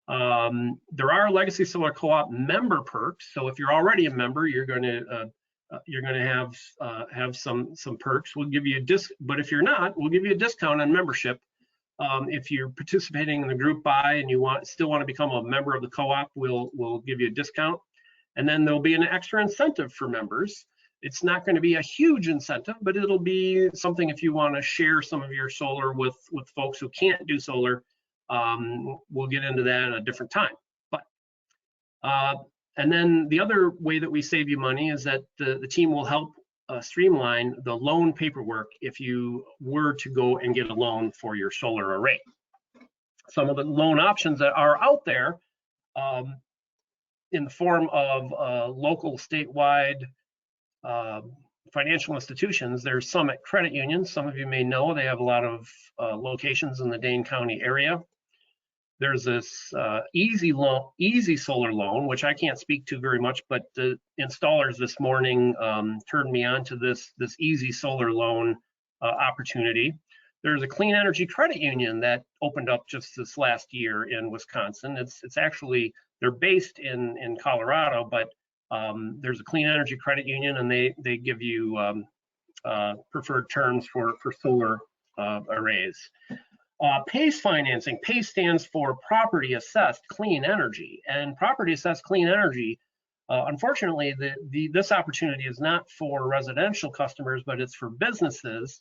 There are Legacy Solar Co-op member perks. So if you're already a member, you're going to have some perks. We'll give you a but if you're not, we'll give you a discount on membership. If you're participating in the group buy and you still want to become a member of the co-op, we'll give you a discount. And then there'll be an extra incentive for members. It's not going to be a huge incentive, but it'll be something if you want to share some of your solar with folks who can't do solar. We'll get into that at a different time. But and then the other way that we save you money is that the team will help streamline the loan paperwork if you were to go and get a loan for your solar array. Some of the loan options that are out there in the form of local, statewide financial institutions. There's Summit Credit Union. Some of you may know they have a lot of locations in the Dane County area. There's this Easy Solar Loan, which I can't speak to very much, but the installers this morning turned me on to this Easy Solar Loan opportunity. There's a Clean Energy Credit Union that opened up just this last year in Wisconsin. It's actually, they're based in Colorado, but there's a Clean Energy Credit Union, and they give you preferred terms for solar arrays. PACE financing. PACE stands for Property Assessed Clean Energy, and Property Assessed Clean Energy, unfortunately, this opportunity is not for residential customers, but it's for businesses,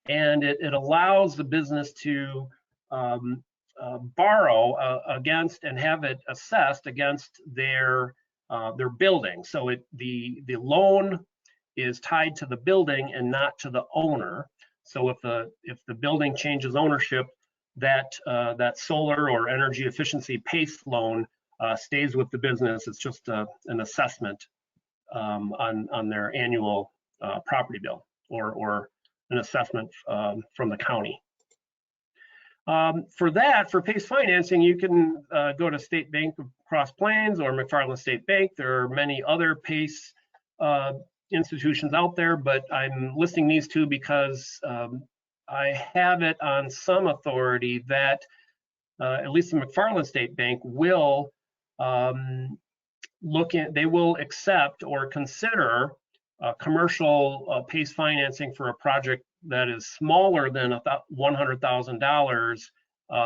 and it allows the business to borrow against and have it assessed against their their building. So the loan is tied to the building and not to the owner. So if the building changes ownership, that solar or energy efficiency PACE loan stays with the business. It's just an assessment on their annual property bill, or an assessment from the county. For PACE financing, you can go to State Bank of Cross Plains or McFarland State Bank. There are many other PACE institutions out there, but I'm listing these two because I have it on some authority that at least the McFarland State Bank will they will accept or consider commercial PACE financing for a project that is smaller than $100,000.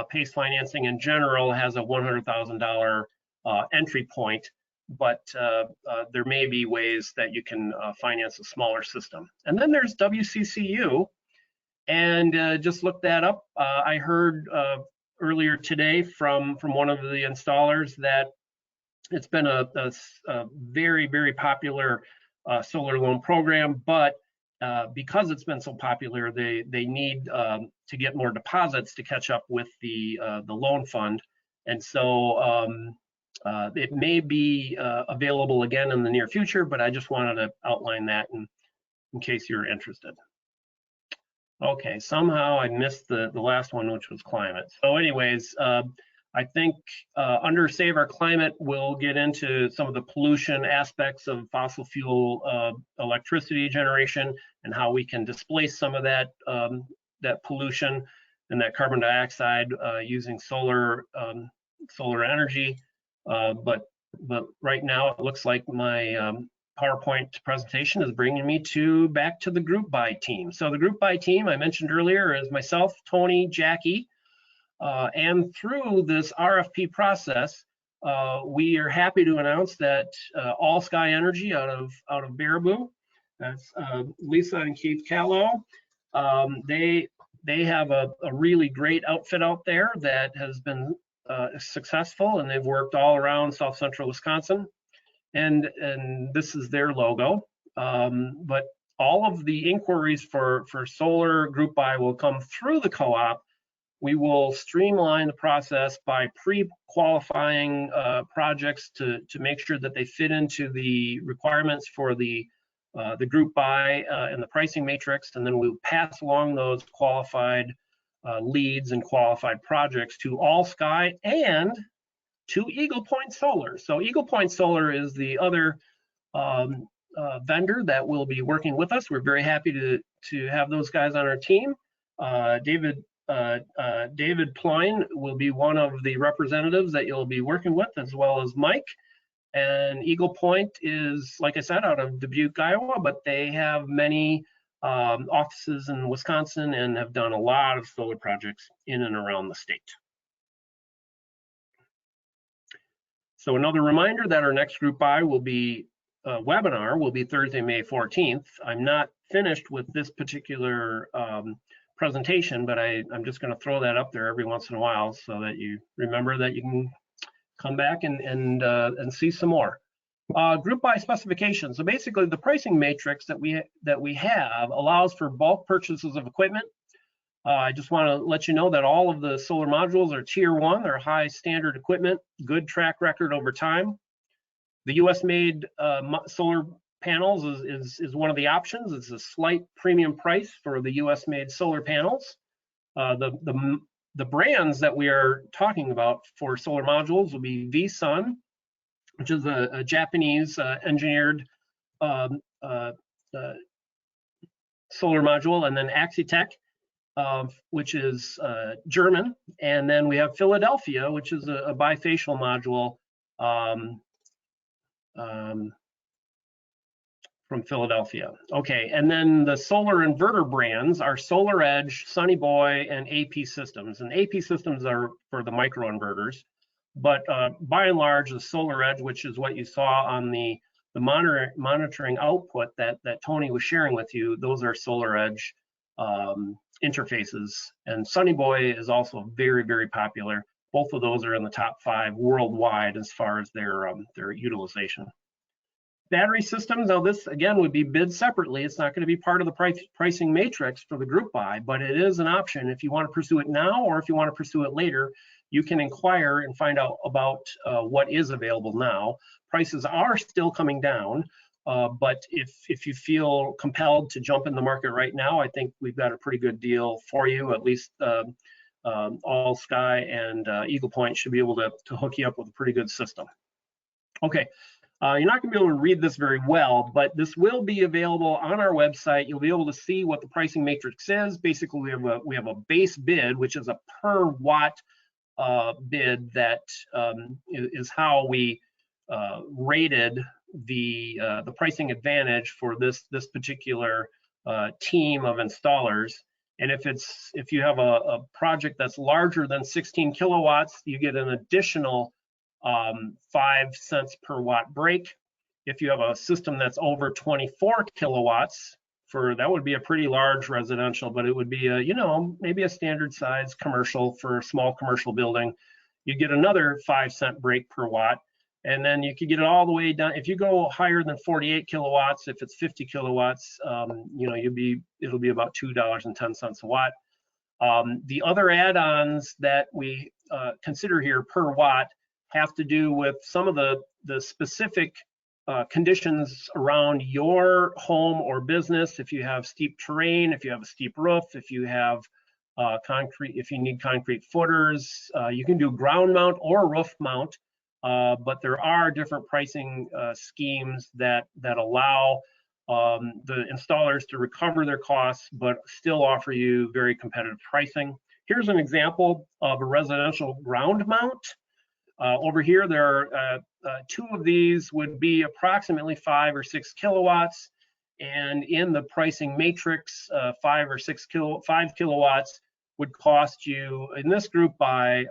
PACE financing in general has a $100,000 entry point, but there may be ways that you can finance a smaller system. And then there's WCCU, and just look that up. I heard earlier today from one of the installers that it's been a very, very popular solar loan program, but because it's been so popular, they need to get more deposits to catch up with the loan fund, and so it may be available again in the near future. But I just wanted to outline that in case you're interested. Okay, somehow I missed the last one, which was climate. So anyways, I think under Save Our Climate, we'll get into some of the pollution aspects of fossil fuel electricity generation and how we can displace some of that pollution and that carbon dioxide using solar energy. But right now it looks like my PowerPoint presentation is bringing me back to the group buy team. So the group buy team I mentioned earlier is myself, Tony, Jackie. And through this RFP process, we are happy to announce that All Sky Energy out of Baraboo, that's Lisa and Keith Callow, they have a really great outfit out there that has been successful, and they've worked all around South Central Wisconsin, and this is their logo. But all of the inquiries for solar group buy will come through the co-op. We will streamline the process by pre-qualifying projects to make sure that they fit into the requirements for the group buy and the pricing matrix, and then we'll pass along those qualified leads and qualified projects to All Sky and to Eagle Point Solar. So Eagle Point Solar is the other vendor that will be working with us. We're very happy to have those guys on our team. David Ployne will be one of the representatives that you'll be working with, as well as Mike. And Eagle Point is, like I said, out of Dubuque, Iowa, but they have many offices in Wisconsin and have done a lot of solar projects in and around the state. So another reminder that our next group buy will be webinar will be Thursday, May 14th. I'm not finished with this particular presentation, but I'm just going to throw that up there every once in a while so that you remember that you can come back and see some more. Group buy specifications. So basically, the pricing matrix that we have allows for bulk purchases of equipment. I just want to let you know that all of the solar modules are tier 1. They're high standard equipment, good track record over time. The US made solar panels is one of the options. It's a slight premium price for the US made solar panels. The brands that we are talking about for solar modules will be VSUN, which is a Japanese engineered solar module, and then Axitec, which is German, and then we have Philadelphia, which is a bifacial module from Philadelphia. Okay, and then the solar inverter brands are Solar Edge, Sunny Boy, and AP Systems. And AP Systems are for the microinverters, but by and large, the Solar Edge, which is what you saw on the monitoring output that Tony was sharing with you, those are Solar Edge interfaces. And Sunny Boy is also very, very popular. Both of those are in the top 5 worldwide as far as their utilization. Battery systems, now this again would be bid separately. It's not going to be part of the pricing matrix for the group buy, but it is an option. If you want to pursue it now or if you want to pursue it later, you can inquire and find out about what is available now. Prices are still coming down, but if you feel compelled to jump in the market right now, I think we've got a pretty good deal for you. At least All Sky and Eagle Point should be able to hook you up with a pretty good system. Okay. You're not going to be able to read this very well, but this will be available on our website. You'll be able to see what the pricing matrix is. Basically, we have a base bid, which is a per watt bid that is how we rated the pricing advantage for this particular team of installers. And if you have a project that's larger than 16 kilowatts, you get an additional 5 cents per watt break. If you have a system that's over 24 kilowatts, that would be a pretty large residential, but it would be maybe a standard size commercial for a small commercial building, you get another 5 cent break per watt. And then you could get it all the way down. If you go higher than 48 kilowatts, if it's 50 kilowatts, it'll be about $2.10 a watt. The other add-ons that we consider here per watt have to do with some of the specific conditions around your home or business. If you have steep terrain, if you have a steep roof, if you have concrete, if you need concrete footers, you can do ground mount or roof mount, but there are different pricing schemes that allow the installers to recover their costs, but still offer you very competitive pricing. Here's an example of a residential ground mount. Over here, there are 2 of these would be approximately 5 or 6 kilowatts. And in the pricing matrix, 5 kilowatts would cost you, in this group buy,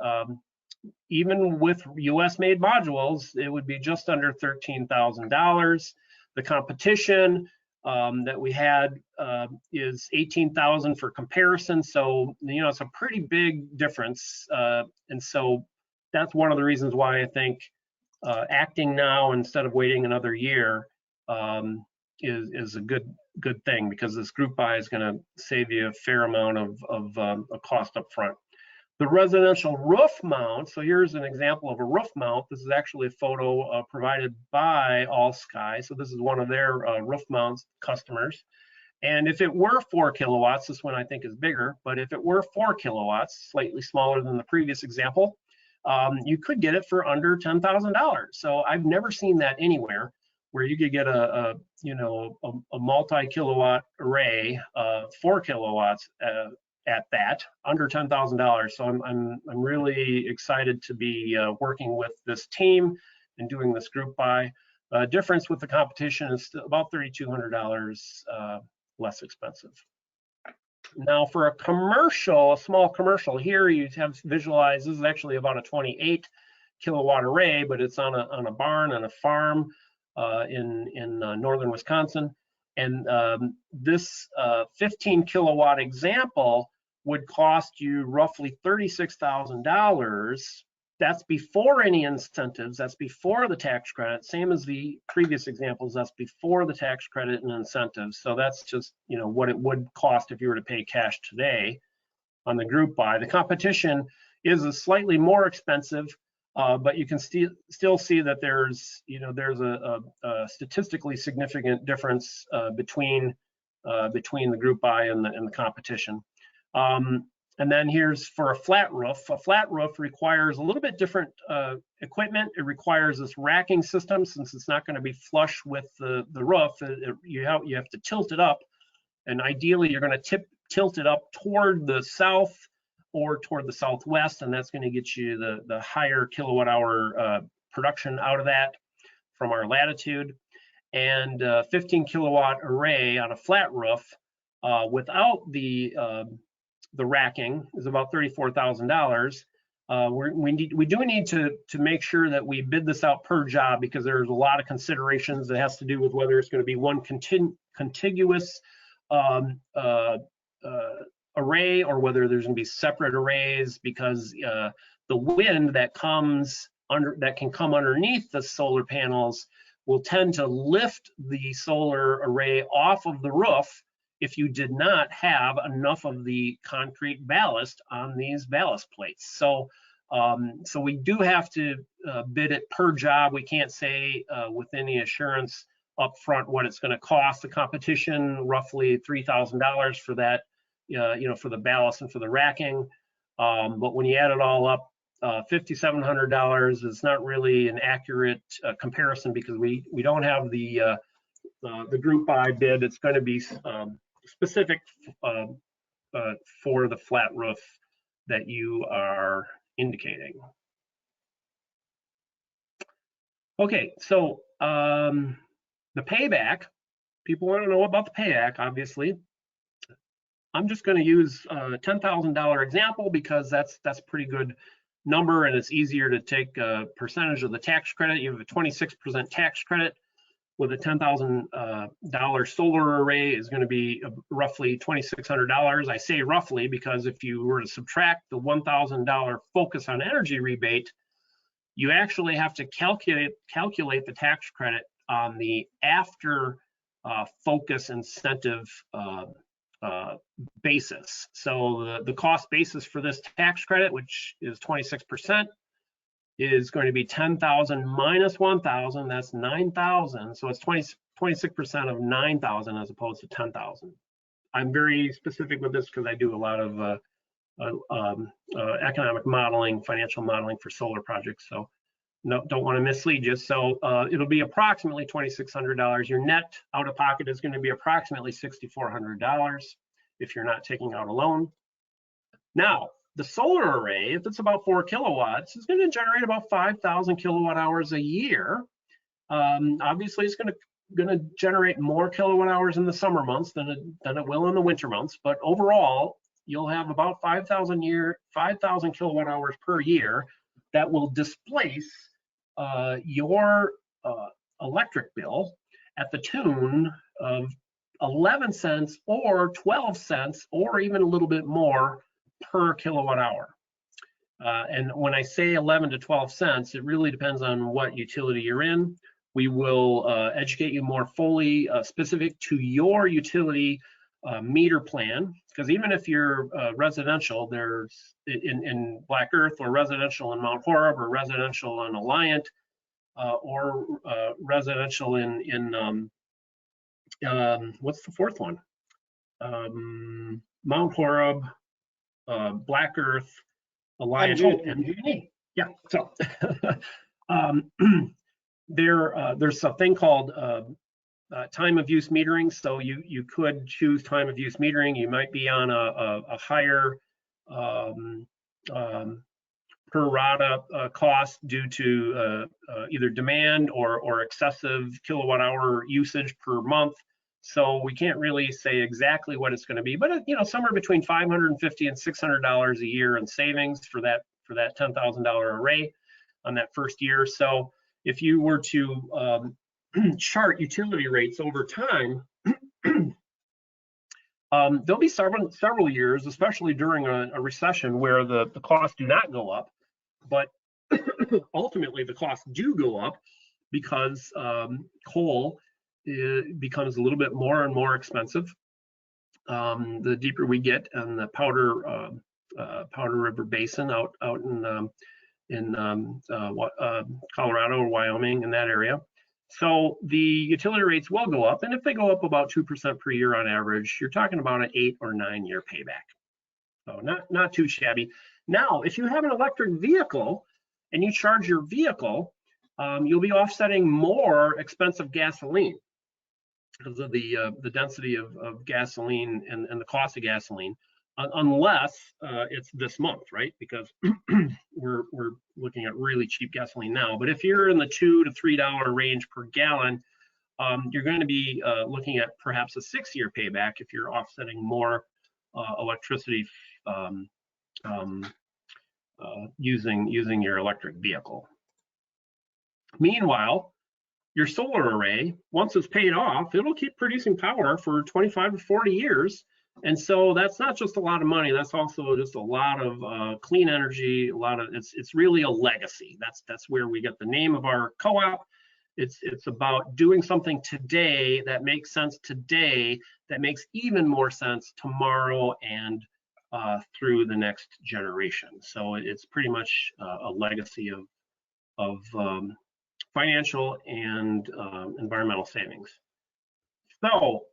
even with US made modules, it would be just under $13,000. The competition that we had is $18,000 for comparison. So, it's a pretty big difference. And so that's one of the reasons why I think acting now instead of waiting another year is a good thing, because this group buy is going to save you a fair amount of a cost up front. The residential roof mount, so here's an example of a roof mount. This is actually a photo provided by All Sky. So this is one of their roof mounts customers. And if it were 4 kilowatts, this one I think is bigger, but if it were 4 kilowatts, slightly smaller than the previous example, you could get it for under $10,000. So I've never seen that anywhere, where you could get a multi-kilowatt array, 4 kilowatts at that, under $10,000. So I'm really excited to be working with this team and doing this group buy. Difference with the competition is about $3,200 less expensive. Now for a small commercial, here you have visualized, this is actually about a 28 kilowatt array, but it's on a barn on a farm in northern Wisconsin. And this 15 kilowatt example would cost you roughly $36,000. That's before any incentives, that's before the tax credit, same as the previous examples, that's before the tax credit and incentives. So that's just what it would cost if you were to pay cash today on the group buy. The competition is a slightly more expensive, but you can still see that there's a statistically significant difference between the group buy and the competition. And then here's for a flat roof. A flat roof requires a little bit different equipment. It requires this racking system, since it's not going to be flush with the roof. You have to tilt it up, and ideally you're going to tilt it up toward the south or toward the southwest, and that's going to get you the higher kilowatt hour production out of that from our latitude. And 15 kilowatt array on a flat roof without the racking is about $34,000. We do need to make sure that we bid this out per job, because there's a lot of considerations that has to do with whether it's going to be one contiguous array or whether there's going to be separate arrays, because the wind that can come underneath the solar panels will tend to lift the solar array off of the roof if you did not have enough of the concrete ballast on these ballast plates. So so we do have to bid it per job. We can't say with any assurance up front what it's going to cost. The competition roughly $3,000 for that, for the ballast and for the racking. But when you add it all up, $5,700 is not really an accurate comparison, because we don't have the group buy bid. It's going to be specific for the flat roof that you are indicating. Okay, so the payback, people want to know about the payback, obviously. I'm just going to use a $10,000 example because that's pretty good number, and it's easier to take a percentage of the tax credit. You have a 26% tax credit with a $10,000 solar array is going to be roughly $2,600. I say roughly because if you were to subtract the $1,000 focus on energy rebate, you actually have to calculate the tax credit on the after focus incentive basis. So the cost basis for this tax credit, which is 26%, is going to be 10,000 minus 1,000. That's 9,000. So it's 26% of 9,000 as opposed to 10,000. I'm very specific with this because I do a lot of economic modeling, financial modeling for solar projects. So no, don't want to mislead you. So it'll be approximately $2,600. Your net out of pocket is going to be approximately $6,400 if you're not taking out a loan. Now, the solar array, if it's about 4 kilowatts, is going to generate about 5,000 kilowatt hours a year. Obviously, it's going to generate more kilowatt hours in the summer months than it will in the winter months. But overall, you'll have about 5,000 kilowatt hours per year that will displace your electric bill at the tune of 11 cents or 12 cents or even a little bit more per kilowatt hour. And when I say 11 to 12 cents, it really depends on what utility you're in. We will educate you more fully specific to your utility meter plan, because even if you're residential, there's in Black Earth, or residential in Mount Horeb, or residential in Alliant, or residential in what's the fourth one? Mount Horeb, Black Earth, Alliant, MG&E. Yeah. So there's a thing called time of use metering. So you could choose time of use metering. You might be on a higher per rata cost due to either demand or excessive kilowatt hour usage per month. So we can't really say exactly what it's going to be, but somewhere between $550 and $600 a year in savings for that $10,000 array on that first year. So if you were to chart utility rates over time, there'll be several years, especially during a recession, where the costs do not go up, but ultimately the costs do go up because coal becomes a little bit more and more expensive the deeper we get in the Powder River Basin out in Colorado or Wyoming, in that area. So the utility rates will go up, and if they go up about 2% per year on average, you're talking about an 8 or 9 year payback. So not too shabby. Now, if you have an electric vehicle and you charge your vehicle, you'll be offsetting more expensive gasoline because of the density of gasoline and the cost of gasoline, unless it's this month, right? Because we're looking at really cheap gasoline now. But if you're in the $2 to $3 range per gallon, you're going to be looking at perhaps a 6-year payback if you're offsetting more electricity using your electric vehicle. Meanwhile, your solar array, once it's paid off, it'll keep producing power for 25 to 40 years And so that's not just a lot of money, that's also just a lot of clean energy, it's really a legacy. That's where we get the name of our co-op. It's about doing something today that makes sense today, that makes even more sense tomorrow and through the next generation. So it's pretty much a legacy of financial and environmental savings. So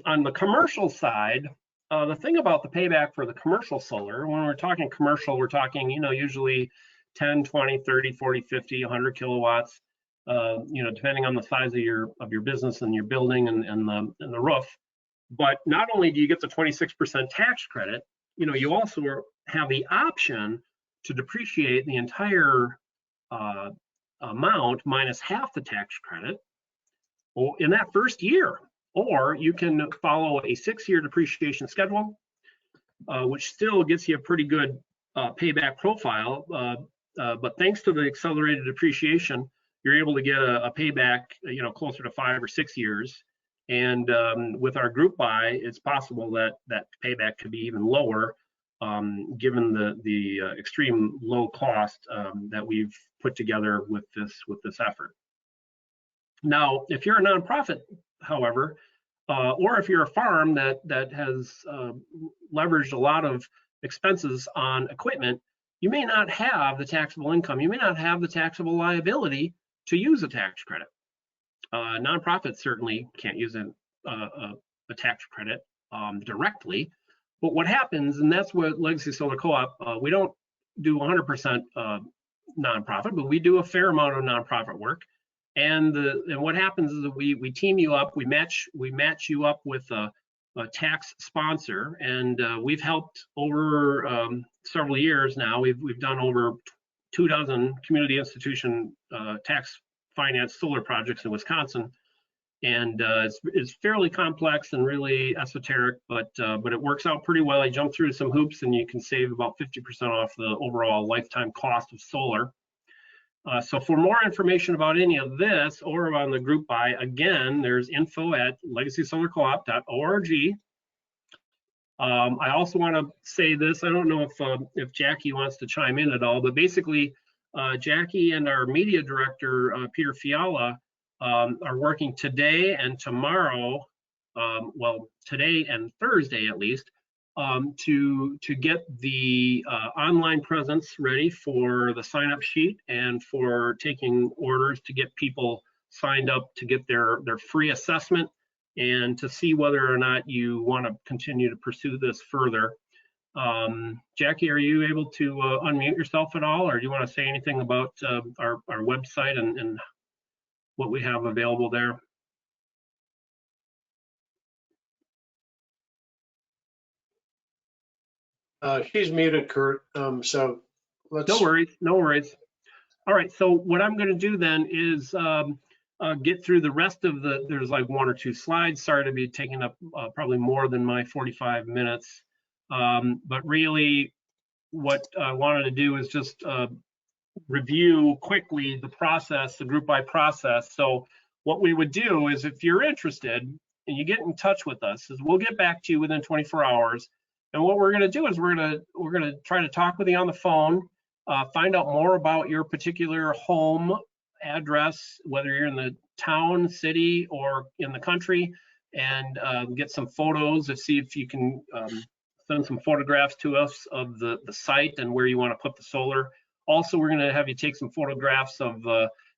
on the commercial side, the thing about the payback for the commercial solar, when we're talking commercial, we're talking, usually 10, 20, 30, 40, 50, 100 kilowatts, depending on the size of your business and your building and the roof. But not only do you get the 26% tax credit, you also have the option to depreciate the entire amount minus half the tax credit in that first year. Or you can follow a 6-year depreciation schedule, which still gets you a pretty good payback profile. But thanks to the accelerated depreciation, you're able to get a payback, closer to 5 or 6 years. And with our group buy, it's possible that payback could be even lower, given the extreme low cost that we've put together with this effort. Now, if you're a nonprofit, however, or if you're a farm that has leveraged a lot of expenses on equipment, you may not have the taxable income. You may not have the taxable liability to use a tax credit. Nonprofits certainly can't use a tax credit directly. But what happens, and that's what Legacy Solar Co-op, we don't do 100% nonprofit, but we do a fair amount of nonprofit work. And what happens is that we team you up, we match you up with a tax sponsor, and we've helped over several years now. We've done over 24 community institution tax finance solar projects in Wisconsin, and it's fairly complex and really esoteric, but it works out pretty well. I jumped through some hoops, and you can save about 50% off the overall lifetime cost of solar. So for more information about any of this or on the group buy, again, there's info at legacysolarcoop.org. I also want to say this. I don't know if Jackie wants to chime in at all, but basically, Jackie and our media director, Peter Fiala, are working today and tomorrow, well, today and Thursday at least, to get the online presence ready for the sign-up sheet and for taking orders to get people signed up to get their free assessment and to see whether or not you want to continue to pursue this further. Jackie, are you able to unmute yourself at all, or do you want to say anything about our website and what we have available there? She's muted, Kurt. So let's. No worries. All right. So what I'm going to do then is get through the rest of there's like 1 or 2 slides. Sorry to be taking up probably more than my 45 minutes. But really what I wanted to do is just review quickly the process, the group buy process. So what we would do is, if you're interested and you get in touch with us, is we'll get back to you within 24 hours. And what we're going to do is we're going to try to talk with you on the phone, find out more about your particular home address, whether you're in the town, city, or in the country, and get some photos to see if you can send some photographs to us of the site and where you want to put the solar. Also, we're going to have you take some photographs of,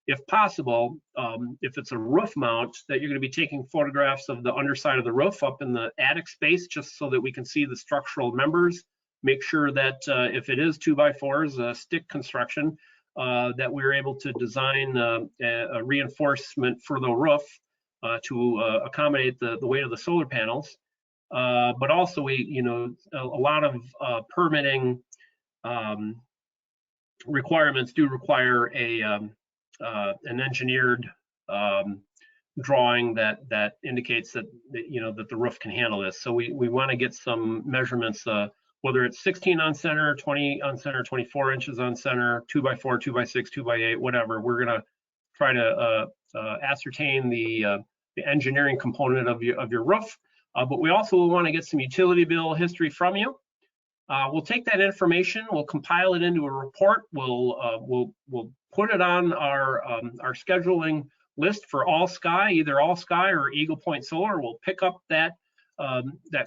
if possible, if it's a roof mount, that you're going to be taking photographs of the underside of the roof up in the attic space, just so that we can see the structural members. Make sure that if it is 2x4s, stick construction, that we're able to design a reinforcement for the roof to accommodate the weight of the solar panels. But also, a lot of permitting requirements do require an engineered drawing that indicates that that the roof can handle this. So we want to get some measurements, whether it's 16 on center, 20 on center, 24 inches on center, 2x4, 2x6, 2x8, whatever. We're going to try to ascertain the engineering component of your roof. But we also want to get some utility bill history from you. We'll take that information, we'll compile it into a report, we'll put it on our scheduling list for All Sky, either All Sky or Eagle Point Solar. We'll pick up that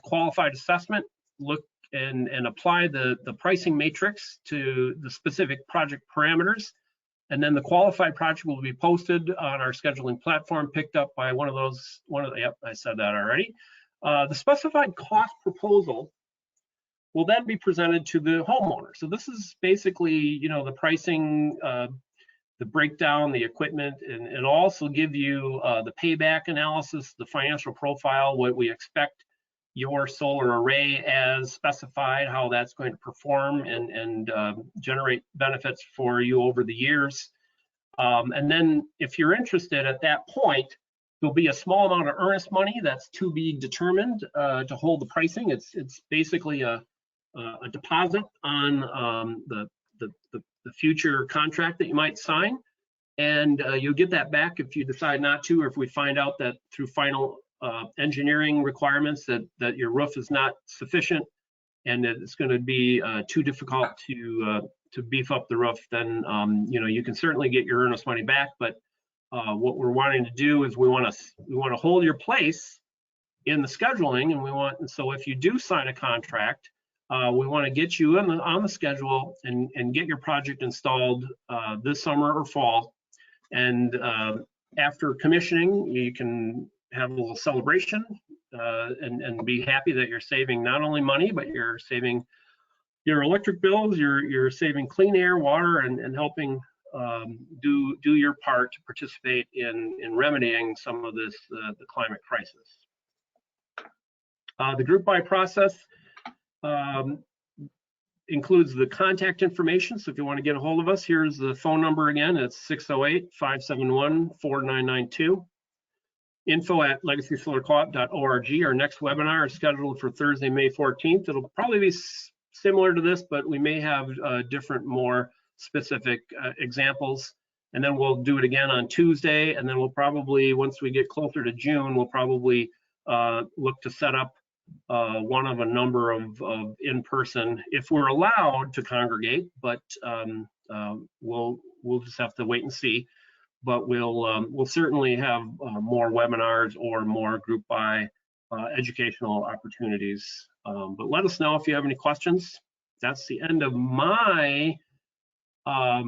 qualified assessment, look and apply the pricing matrix to the specific project parameters. And then the qualified project will be posted on our scheduling platform, picked up by yep, I said that already. The specified cost proposal will then be presented to the homeowner. So this is basically, you know, the pricing, the breakdown, the equipment, and it'll also give you the payback analysis, the financial profile, what we expect your solar array as specified, how that's going to perform and generate benefits for you over the years. And then if you're interested at that point, there'll be a small amount of earnest money that's to be determined to hold the pricing. It's basically a deposit on the future contract that you might sign, and you'll get that back if you decide not to, or if we find out that through final engineering requirements that your roof is not sufficient and that it's going to be too difficult to beef up the roof. Then you know, you can certainly get your earnest money back. But what we're wanting to do is we want to hold your place in the scheduling, and so if you do sign a contract, we want to get you on the schedule and get your project installed this summer or fall. And after commissioning, you can have a little celebration and be happy that you're saving not only money, but you're saving your electric bills, you're saving clean air, water, and helping do your part to participate in remedying some of this the climate crisis. The group buy process includes the contact information. So if you want to get a hold of us, here's the phone number again. It's 608-571-4992. info@legacysolarcoop.org. Our next webinar is scheduled for Thursday, May 14th. It'll probably be similar to this, but we may have different, more specific examples. And then we'll do it again on Tuesday. And then we'll probably, once we get closer to June, we'll probably look to set up one of a number of in-person, if we're allowed to congregate, but we'll just have to wait and see. But we'll certainly have more webinars or more group buy educational opportunities. But let us know if you have any questions. That's the end of my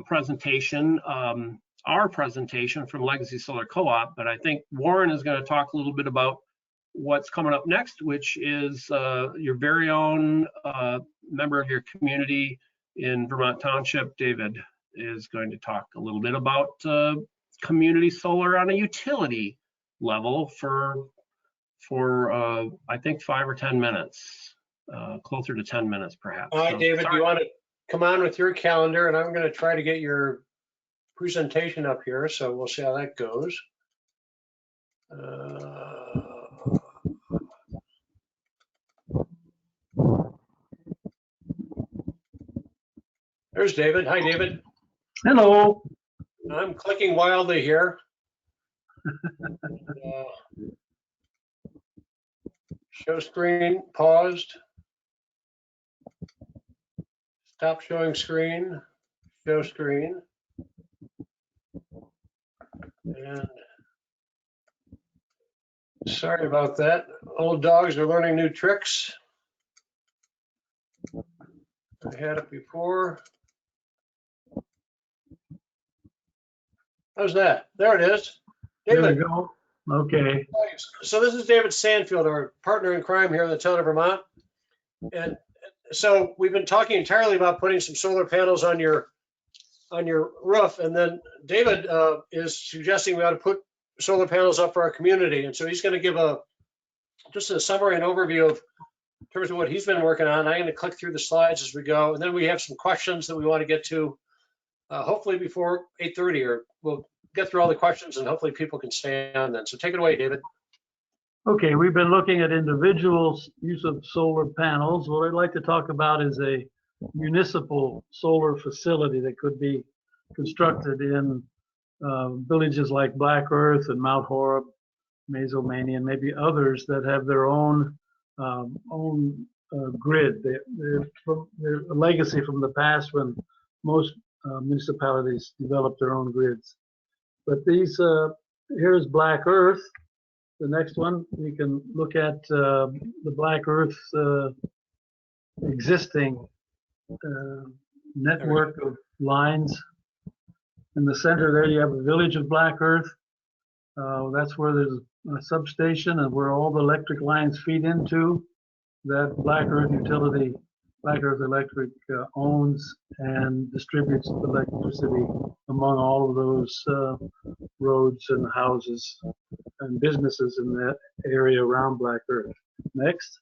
presentation, our presentation from Legacy Solar Co-op. But I think Warren is going to talk a little bit about what's coming up next, which is your very own member of your community in Vermont Township. David is going to talk a little bit about community solar on a utility level for I think 5 or 10 minutes, closer to 10 minutes perhaps. All right, So, David, sorry. you want to come on with your calendar, and I'm going to try to get your presentation up here, so we'll see how that goes. There's David. Hi, David. Hello. I'm clicking wildly here. Show screen paused. Stop showing screen. Show screen. And sorry about that. Old dogs are learning new tricks. I had it before. How's that? There it is. There we David. go. Okay. So this is David Sandfield, our partner in crime here in the town of Vermont. And so we've been talking entirely about putting some solar panels on your roof. And then David is suggesting we ought to put solar panels up for our community. And so he's going to give just a summary and overview of in terms of what he's been working on. I'm going to click through the slides as we go. And then we have some questions that we want to get to hopefully before 8:30, or we'll get through all the questions and hopefully people can stay on then. So take it away, David. Okay, we've been looking at individuals' use of solar panels. What I'd like to talk about is a municipal solar facility that could be constructed in villages like Black Earth and Mount Horeb, Mazomania, and maybe others that have their own grid. They're a legacy from the past when most municipalities developed their own grids. But these, here's Black Earth. The next one, we can look at the Black Earth existing network of lines. In the center there, you have a village of Black Earth. That's where there's a substation and where all the electric lines feed into. That Black Earth utility, Black Earth Electric owns and distributes electricity among all of those roads and houses and businesses in that area around Black Earth. Next.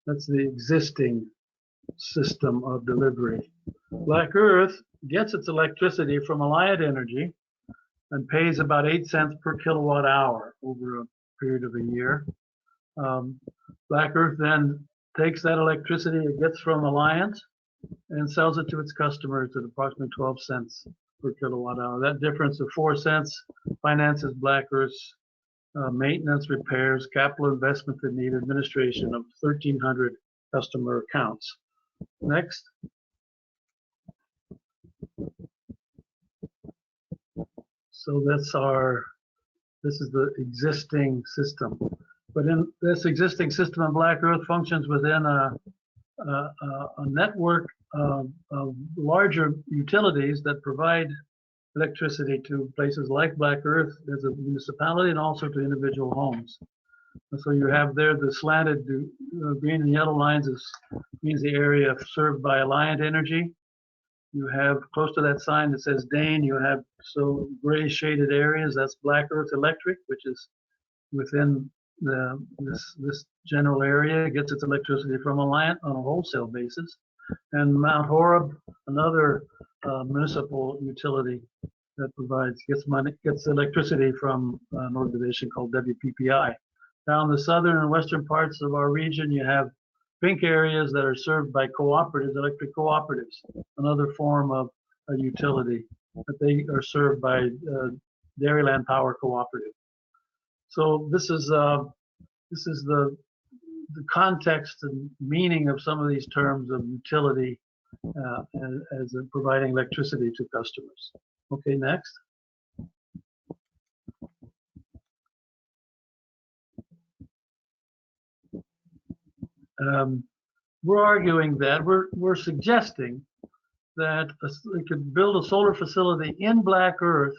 That's the existing system of delivery. Black Earth gets its electricity from Alliant Energy and pays about 8 cents per kilowatt hour over a period of a year. Black Earth then takes that electricity it gets from Alliant and sells it to its customers at approximately 12 cents per kilowatt hour. That difference of 4 cents finances Black Earth's maintenance, repairs, capital investment that need administration of 1,300 customer accounts. Next. So this is the existing system. But in this existing system of Black Earth functions within a network of larger utilities that provide electricity to places like Black Earth as a municipality and also to individual homes. And so you have there the slanted green and yellow lines means the area served by Alliant Energy. You have close to that sign that says Dane, you have gray shaded areas, that's Black Earth Electric, which is within this general area. It gets its electricity from Alliant on a wholesale basis. And Mount Horeb, another municipal utility that gets electricity from an organization called WPPI. Down the southern and western parts of our region, you have pink areas that are served by cooperatives, electric cooperatives, another form of a utility, but they are served by Dairyland Power Cooperative. So this is the context and meaning of some of these terms of utility as providing electricity to customers. Okay, next. We're arguing that we're suggesting that we could build a solar facility in Black Earth,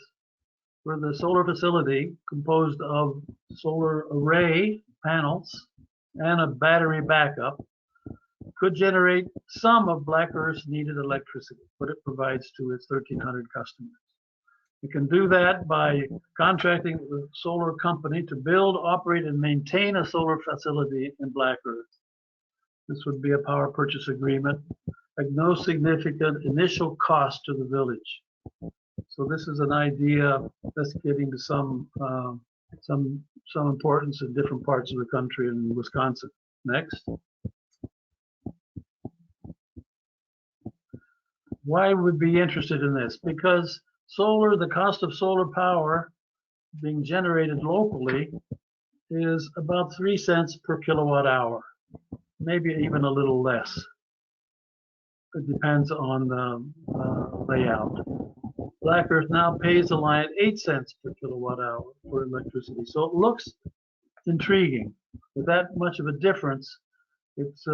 where the solar facility, composed of solar array panels and a battery backup, could generate some of Black Earth's needed electricity, what it provides to its 1,300 customers. You can do that by contracting with a solar company to build, operate, and maintain a solar facility in Black Earth. This would be a power purchase agreement, like no significant initial cost to the village. So this is an idea that's getting to some importance in different parts of the country and in Wisconsin. Next. Why would we be interested in this? Because the cost of solar power being generated locally is about 3 cents per kilowatt hour, maybe even a little less. It depends on the layout. Black Earth now pays Alliant 8 cents per kilowatt hour for electricity. So it looks intriguing. With that much of a difference, it's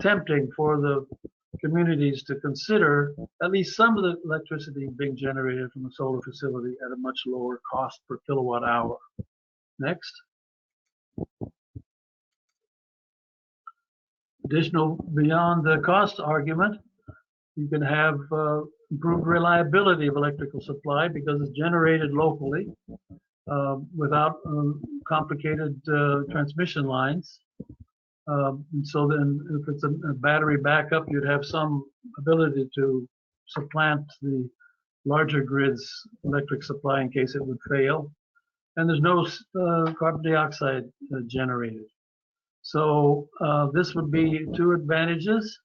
tempting for the communities to consider at least some of the electricity being generated from a solar facility at a much lower cost per kilowatt hour. Next. Additional, beyond the cost argument, you can have improved reliability of electrical supply because it's generated locally without complicated transmission lines. And so then if it's a battery backup, you'd have some ability to supplant the larger grid's electric supply in case it would fail. And there's no carbon dioxide generated. So this would be two advantages.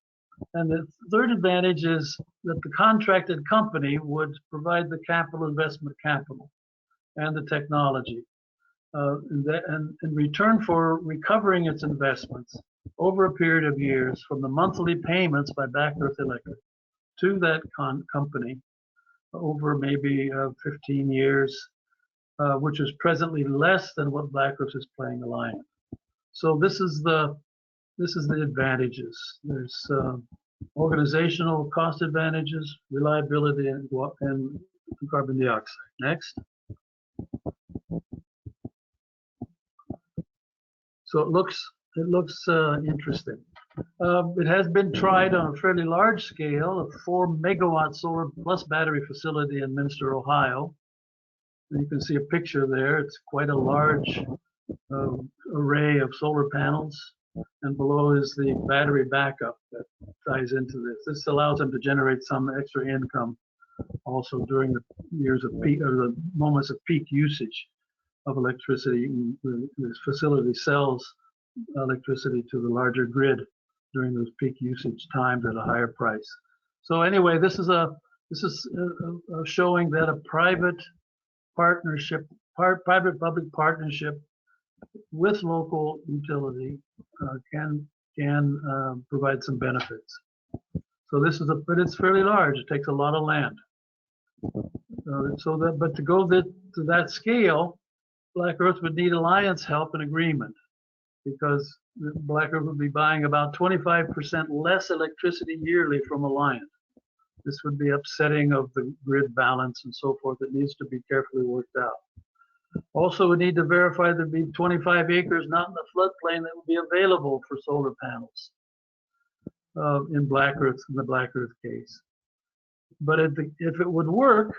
And the third advantage is that the contracted company would provide the capital investment capital and the technology. And in return for recovering its investments over a period of years from the monthly payments by Black Earth Electric to that company over maybe 15 years, which is presently less than what Black Earth is paying Alliant. So this is the advantages. There's organizational cost advantages, reliability, and carbon dioxide. Next. So it looks interesting. It has been tried on a fairly large scale, a 4 megawatt solar plus battery facility in Minster, Ohio. And you can see a picture there. It's quite a large array of solar panels. And below is the battery backup that ties into this. This allows them to generate some extra income also during the years of peak, or the moments of peak usage of electricity. This facility sells electricity to the larger grid during those peak usage times at a higher price. So anyway, this is a showing that a private partnership, private-public partnership with local utility can provide some benefits. So this is but it's fairly large. It takes a lot of land. But to go to that scale, Black Earth would need Alliance help and agreement, because Black Earth would be buying about 25% less electricity yearly from Alliant. This would be upsetting of the grid balance and so forth. It needs to be carefully worked out. Also, we need to verify there'd be 25 acres not in the floodplain that would be available for solar panels in the Black Earth case. But if it would work,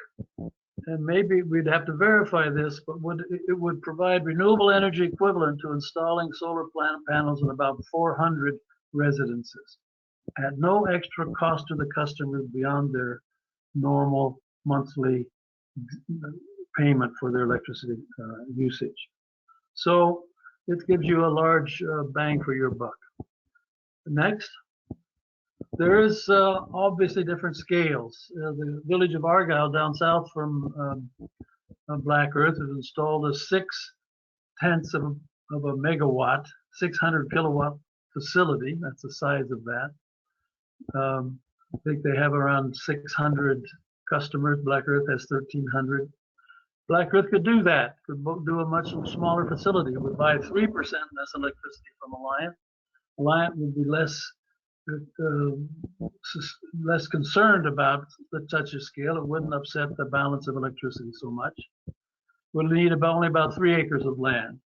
and maybe we'd have to verify this, but it would provide renewable energy equivalent to installing solar panels in about 400 residences at no extra cost to the customers beyond their normal monthly payment for their electricity usage. So it gives you a large bang for your buck. Next. There is obviously different scales. The village of Argyle down south from Black Earth has installed a 0.6 of a megawatt, 600 kilowatt facility. That's the size of that. I think they have around 600 customers. Black Earth has 1,300. Black Earth could do that, could do a much smaller facility. It would buy 3% less electricity from Alliant. Alliant would be less concerned about such a scale. It wouldn't upset the balance of electricity so much. We'll need only about 3 acres of land.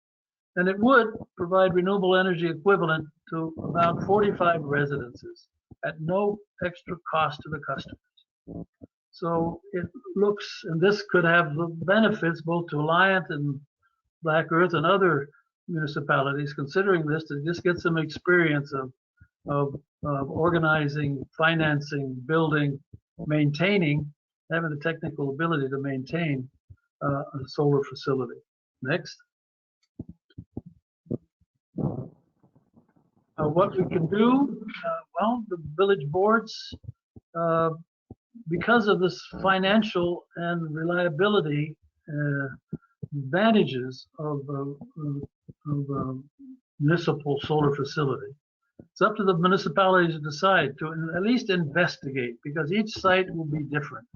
And it would provide renewable energy equivalent to about 45 residences at no extra cost to the customers. So it looks, and this could have benefits both to Alliant and Black Earth and other municipalities considering this, to just get some experience of organizing, financing, building, maintaining, having the technical ability to maintain a solar facility. Next. What we can do, well, the village boards, because of this financial and reliability advantages of municipal solar facility, it's up to the municipalities to decide to at least investigate, because each site will be different.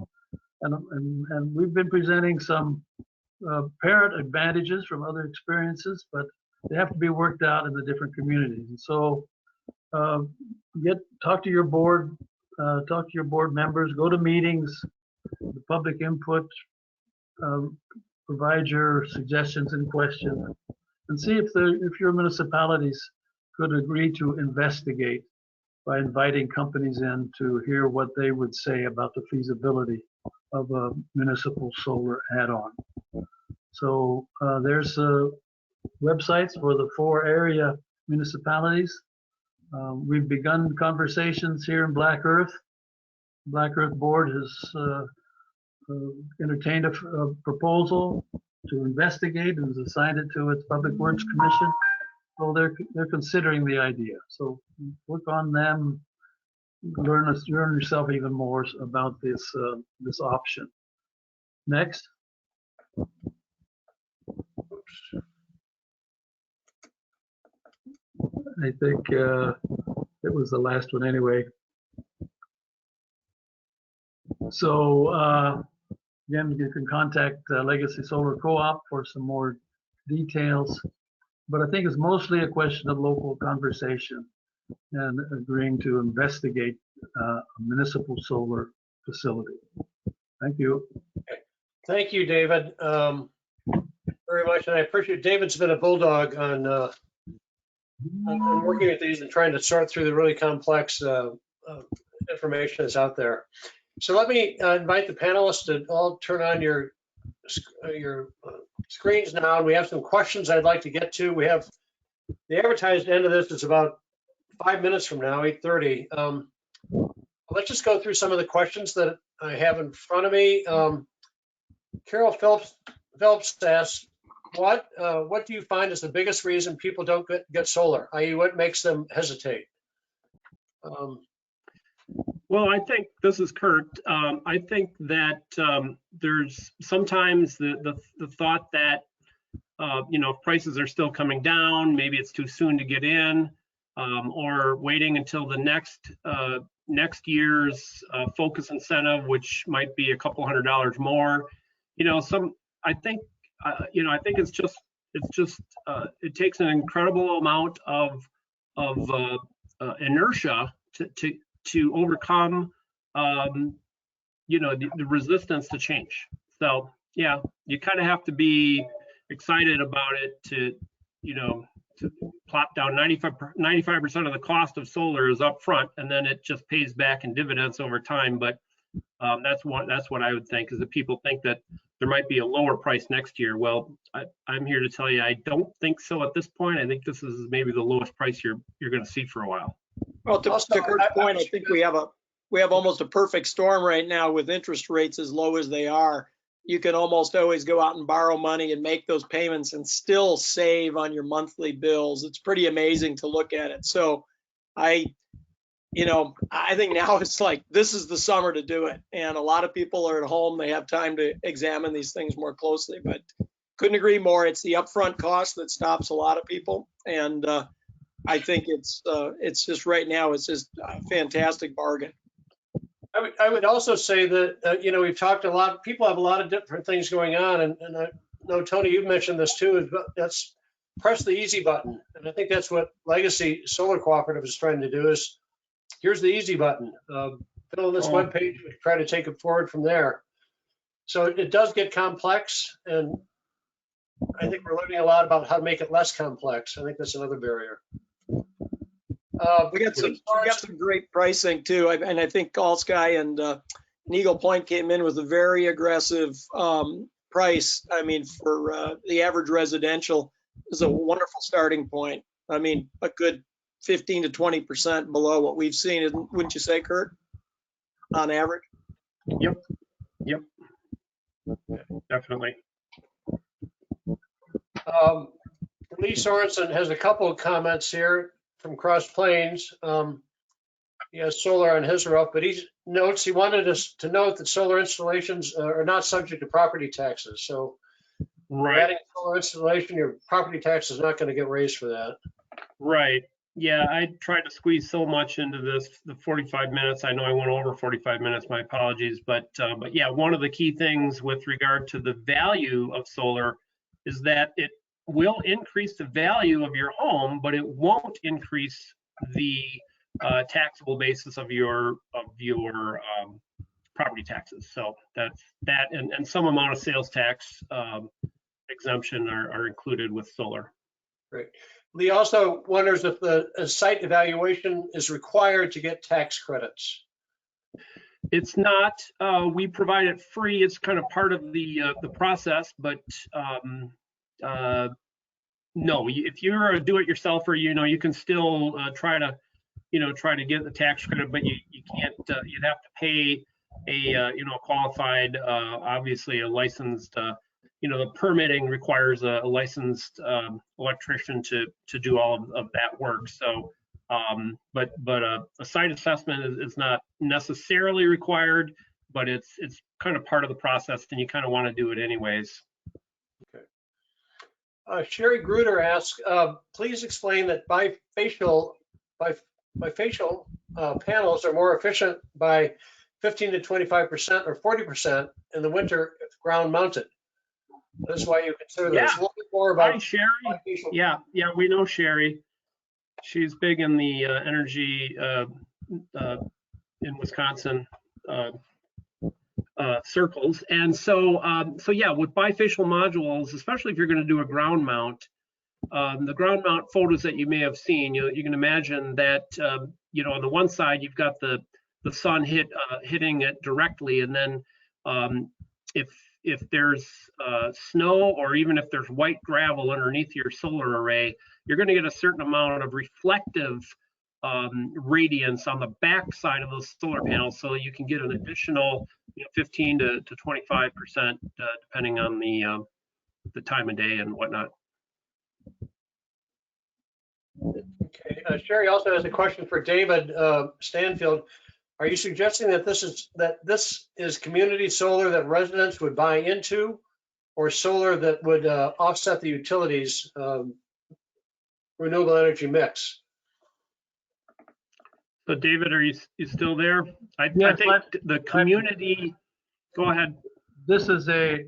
And we've been presenting some parent advantages from other experiences, but they have to be worked out in the different communities. And so talk to your board, talk to your board members, go to meetings, the public input, provide your suggestions and questions, and see if your municipalities could agree to investigate by inviting companies in to hear what they would say about the feasibility of a municipal solar add-on. So there's websites for the 4 area municipalities. We've begun conversations here in Black Earth. Black Earth Board has entertained a proposal to investigate and has assigned it to its Public Works Commission. So they're considering the idea. So work on them learn yourself even more about this this option. Next. I think it was the last one anyway. So again, you can contact Legacy Solar Co-op for some more details, but I think it's mostly a question of local conversation and agreeing to investigate a municipal solar facility. Thank you. Thank you, David, very much, and I appreciate David's been a bulldog on working with these and trying to sort through the really complex information that's out there. So let me invite the panelists to all turn on your screens now. And we have some questions I'd like to get to. We have the advertised end of this is about 5 minutes from now, 8:30. Let's just go through some of the questions that I have in front of me. Carol Phelps asks, what do you find is the biggest reason people don't get solar, i.e. what makes them hesitate? Well, I think, this is Kurt, I think that there's sometimes the thought that, if prices are still coming down, maybe it's too soon to get in, or waiting until the next year's focus incentive, which might be a couple $100 more. I think it takes an incredible amount of inertia to overcome, the resistance to change. So yeah, you kind of have to be excited about it to plop down 95% of the cost of solar is up front, and then it just pays back in dividends over time. But that's what I would think, is that people think that there might be a lower price next year. Well, I'm here to tell you, I don't think so at this point. I think this is maybe the lowest price you're going to see for a while. Well, to Kurt's point, I think we have almost a perfect storm right now with interest rates as low as they are. You can almost always go out and borrow money and make those payments and still save on your monthly bills. It's pretty amazing to look at it. So I think now it's like, this is the summer to do it. And a lot of people are at home. They have time to examine these things more closely, but couldn't agree more. It's the upfront cost that stops a lot of people. And I think it's just right now, it's just a fantastic bargain. I would also say that, we've talked a lot, people have a lot of different things going on. And I know, Tony, you've mentioned this too, but that's press the easy button. And I think that's what Legacy Solar Cooperative is trying to do, is here's the easy button. Fill in this webpage, we try to take it forward from there. So it does get complex, and I think we're learning a lot about how to make it less complex. I think that's another barrier. We got some great pricing too, and I think All Sky and Eagle Point came in with a very aggressive price. I mean, for the average residential is a wonderful starting point. I mean, a good 15 to 20% below what we've seen, wouldn't you say, Kurt? On average. Yep. Definitely. Lee Sorensen has a couple of comments here from Cross Plains. He has solar on his roof, but he wanted us to note that solar installations are not subject to property taxes. So adding solar installation, your property tax is not going to get raised for that. Right. Yeah, I tried to squeeze so much into the 45 minutes. I know I went over 45 minutes, my apologies. But yeah, one of the key things with regard to the value of solar is that it will increase the value of your home, but it won't increase the taxable basis of your property taxes. So that's that, and some amount of sales tax exemption are included with solar. Great. Lee also wonders if a site evaluation is required to get tax credits. It's not. We provide it free. It's kind of part of the process, but no. If you're a do-it-yourselfer, you can still try to get the tax credit, but you can't. You'd have to pay a qualified, obviously a licensed. The permitting requires a licensed electrician to do all of that work. So But a site assessment is not necessarily required, but it's kind of part of the process, and you kind of want to do it anyways. Sherry Gruder asks, please explain that bifacial panels are more efficient by 15 to 25% or 40% in the winter if ground mounted. That's why you consider this. A little bit more about. Hi, Sherry. Bifacial. Yeah, we know Sherry. She's big in the energy in Wisconsin circles, and so yeah, with bifacial modules, especially if you're going to do a ground mount, the ground mount photos that you may have seen, you can imagine that on the one side you've got the sun hitting it directly, and then if there's snow, or even if there's white gravel underneath your solar array, you're going to get a certain amount of reflective radiance on the back side of those solar panels, so you can get an additional 15 to 25%, depending on the time of day and whatnot. Okay. Sherry also has a question for David Stanfield. Are you suggesting that this is community solar that residents would buy into, or solar that would offset the utilities renewable energy mix? So David, are you still there? Yes, I think the community. Go ahead. This is a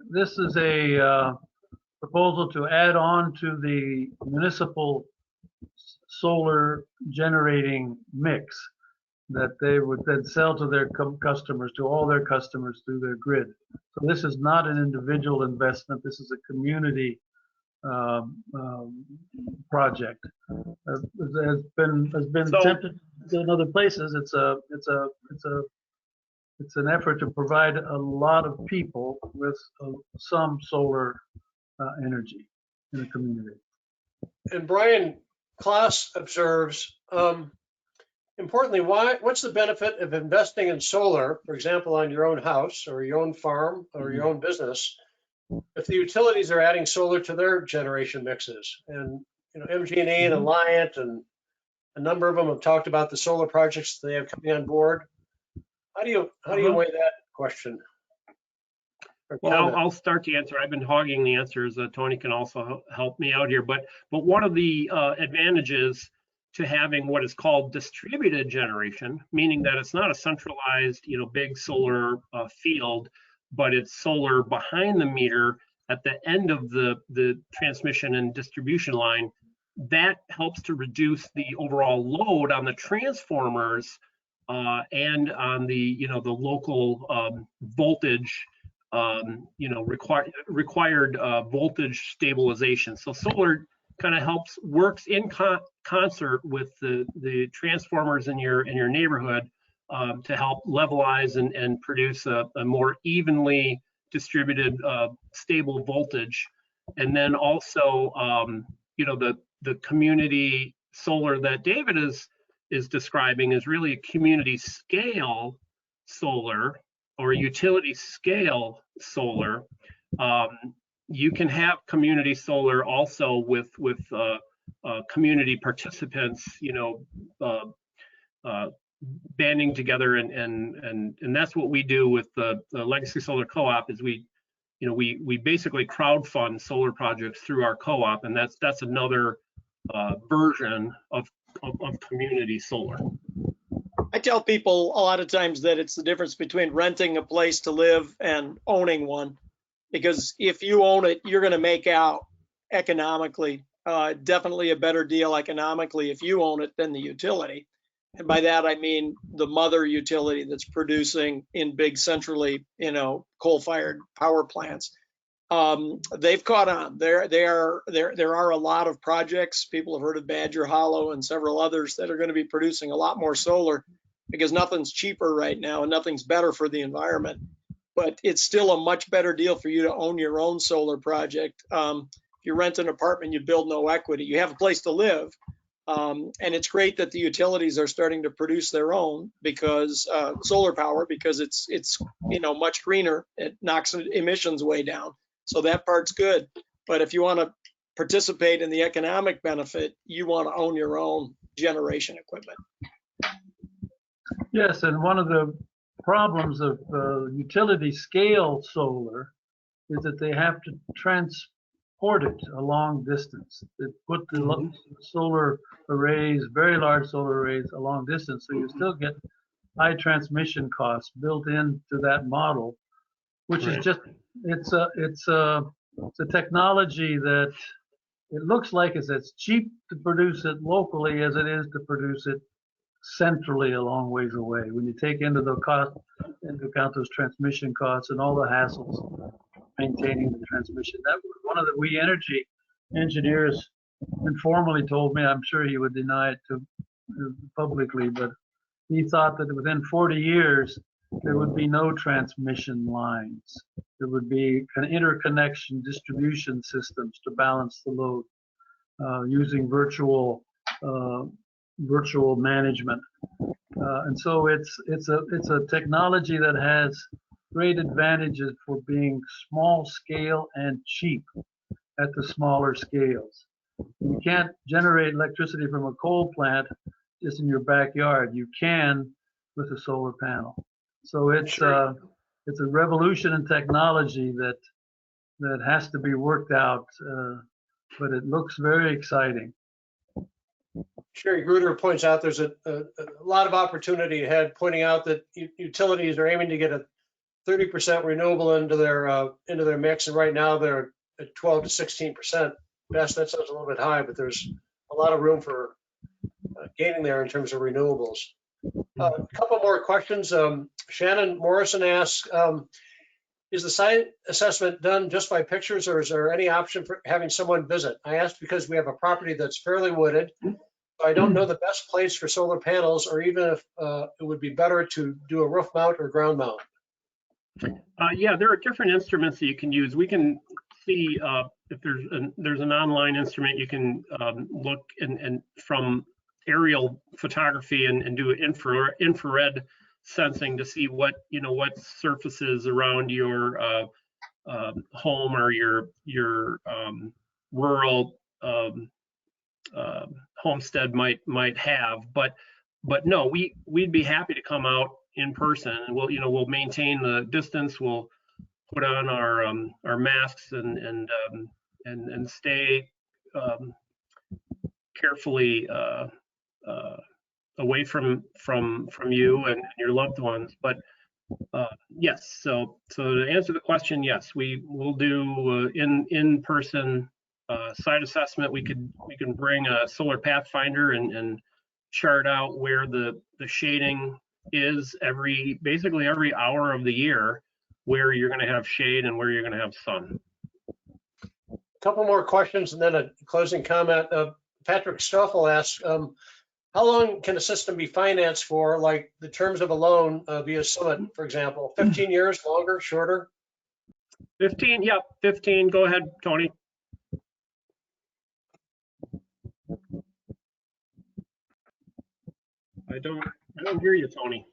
proposal to add on to the municipal solar generating mix that they would then sell to their customers, to all their customers through their grid. So this is not an individual investment. This is a community project. Has been attempted in other places. It's an effort to provide a lot of people with some solar energy in the community. And Brian Klaas observes, importantly, what's the benefit of investing in solar, for example, on your own house or your own farm or your own business, if the utilities are adding solar to their generation mixes? And MG&E and Alliant and a number of them have talked about the solar projects they have coming on board. How do you weigh that question? Well, I'll start the answer. I've been hogging the answers. Tony can also help me out here. But one of the advantages to having what is called distributed generation, meaning that it's not a centralized, big solar field, but it's solar behind the meter at the end of the transmission and distribution line, that helps to reduce the overall load on the transformers and on the local voltage, required voltage stabilization. So solar kind of works in concert with the transformers in your neighborhood to help levelize and produce a more evenly distributed stable voltage. And then also the community solar that David is describing is really a community scale solar or utility scale solar. You can have community solar also with community participants, banding together, and that's what we do with the Legacy Solar Co-op. Is we basically crowdfund solar projects through our co-op, and that's another version of community solar. I tell people a lot of times that it's the difference between renting a place to live and owning one, because if you own it, you're going to make out economically, definitely a better deal economically if you own it than the utility. And by that, I mean the mother utility that's producing in big centrally, coal-fired power plants. They've caught on. There are a lot of projects. People have heard of Badger Hollow and several others that are going to be producing a lot more solar, because nothing's cheaper right now and nothing's better for the environment. But it's still a much better deal for you to own your own solar project. If you rent an apartment, you build no equity. You have a place to live. And it's great that the utilities are starting to produce their own because solar power, because it's much greener. It knocks emissions way down. So that part's good. But if you want to participate in the economic benefit, you want to own your own. generation equipment. Yes, and one of the problems of utility scale solar is that they have to transport it a long distance. They put the solar arrays, very large solar arrays, a long distance, so you still get high transmission costs built into that model, which is just it's a technology that it looks like it's as cheap to produce it locally as it is to produce it centrally a long ways away. When you take into account those transmission costs and all the hassles maintaining the transmission, that was one of the We Energy engineers informally told me. I'm sure he would deny it publicly, but he thought that within 40 years there would be no transmission lines. There would be interconnection distribution systems to balance the load using virtual management. And so it's a technology that has great advantages for being small scale and cheap at the smaller scales. You can't generate electricity from a coal plant just in your backyard. You can with a solar panel. So it's a revolution in technology that has to be worked out, but it looks very exciting. Sherry Gruder points out there's a lot of opportunity ahead, pointing out that utilities are aiming to get a 30% renewable into their mix, and right now they're at 12 to 16%. Best, that sounds a little bit high, but there's a lot of room for gaining there in terms of renewables. A couple more questions. Shannon Morrison asks, is the site assessment done just by pictures, or is there any option for having someone visit? I asked because we have a property that's fairly wooded. I don't know the best place for solar panels, or even if it would be better to do a roof mount or ground mount. Yeah, there are different instruments that you can use. We can see if there's an online instrument you can look and from aerial photography and do infrared sensing to see what surfaces around your home or your rural homestead might have. But no, we'd be happy to come out in person, and we'll maintain the distance. We'll put on our masks and stay carefully away from you and your loved ones. But yes, so to answer the question, yes, we will do in-person site assessment. We can bring a solar pathfinder and chart out where the shading is basically every hour of the year, where you're going to have shade and where you're going to have sun. A couple more questions and then a closing comment. Patrick Stoffel asks, how long can a system be financed for, like the terms of a loan via Summit, for example? 15 years, longer, shorter? 15, yep, 15. Go ahead, Tony. I don't hear you, Tony.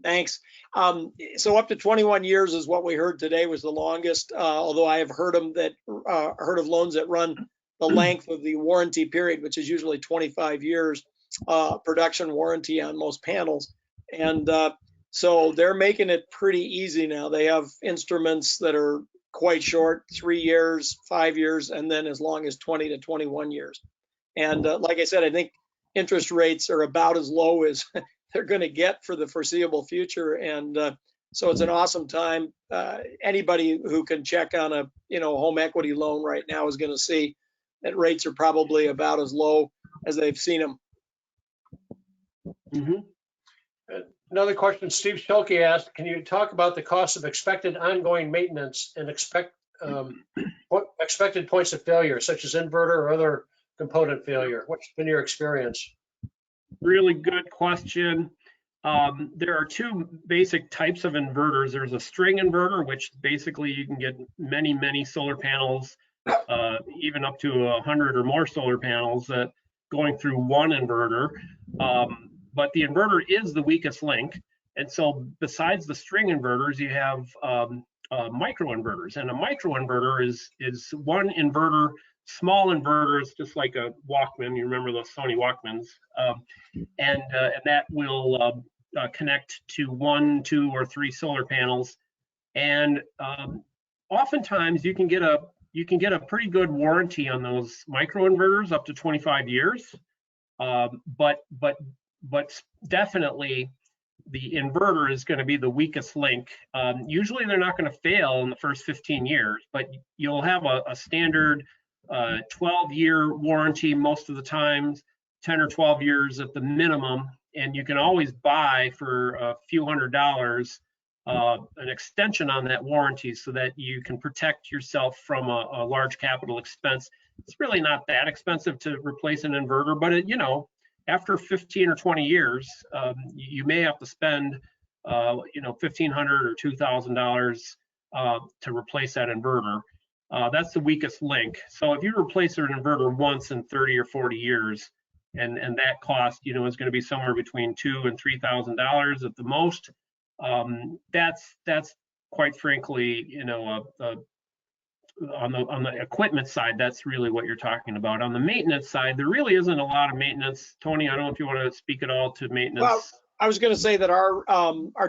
Thanks. So up to 21 years is what we heard today was the longest, although I have heard of loans that run the length of the warranty period, which is usually 25 years production warranty on most panels. And so they're making it pretty easy now. They have instruments that are quite short, 3 years, 5 years, and then as long as 20 to 21 years. And like I said, I think interest rates are about as low as they're going to get for the foreseeable future. And so it's an awesome time. Anybody who can check on a home equity loan right now is going to see that rates are probably about as low as they've seen them. Mm-hmm. Another question, Steve Schulke asked, can you talk about the cost of expected ongoing maintenance and expected points of failure, such as inverter or other component failure? What's been your experience? Really good question. There are two basic types of inverters. There's a string inverter, which basically you can get many solar panels, even up to 100 or more solar panels going through one inverter. But the inverter is the weakest link. And so besides the string inverters, you have micro inverters. And a micro inverter is one inverter small inverters, just like a Walkman. You remember those Sony Walkmans, and that will connect to 1, 2, or 3 solar panels. And oftentimes you can get a pretty good warranty on those microinverters, up to 25 years. But definitely the inverter is going to be the weakest link. Usually they're not going to fail in the first 15 years, but you'll have a standard 12-year warranty most of the times, 10 or 12 years at the minimum, and you can always buy for a few $100s an extension on that warranty so that you can protect yourself from a large capital expense. It's really not that expensive to replace an inverter, but after 15 or 20 years, you may have to spend $1,500 or $2,000 to replace that inverter. That's the weakest link. So if you replace an inverter once in 30 or 40 years, and that cost is going to be somewhere between $2,000 and $3,000 at the most, that's quite frankly, on the equipment side, that's really what you're talking about. On the maintenance side, there really isn't a lot of maintenance. Tony, I don't know if you want to speak at all to maintenance. Well, I was going to say that our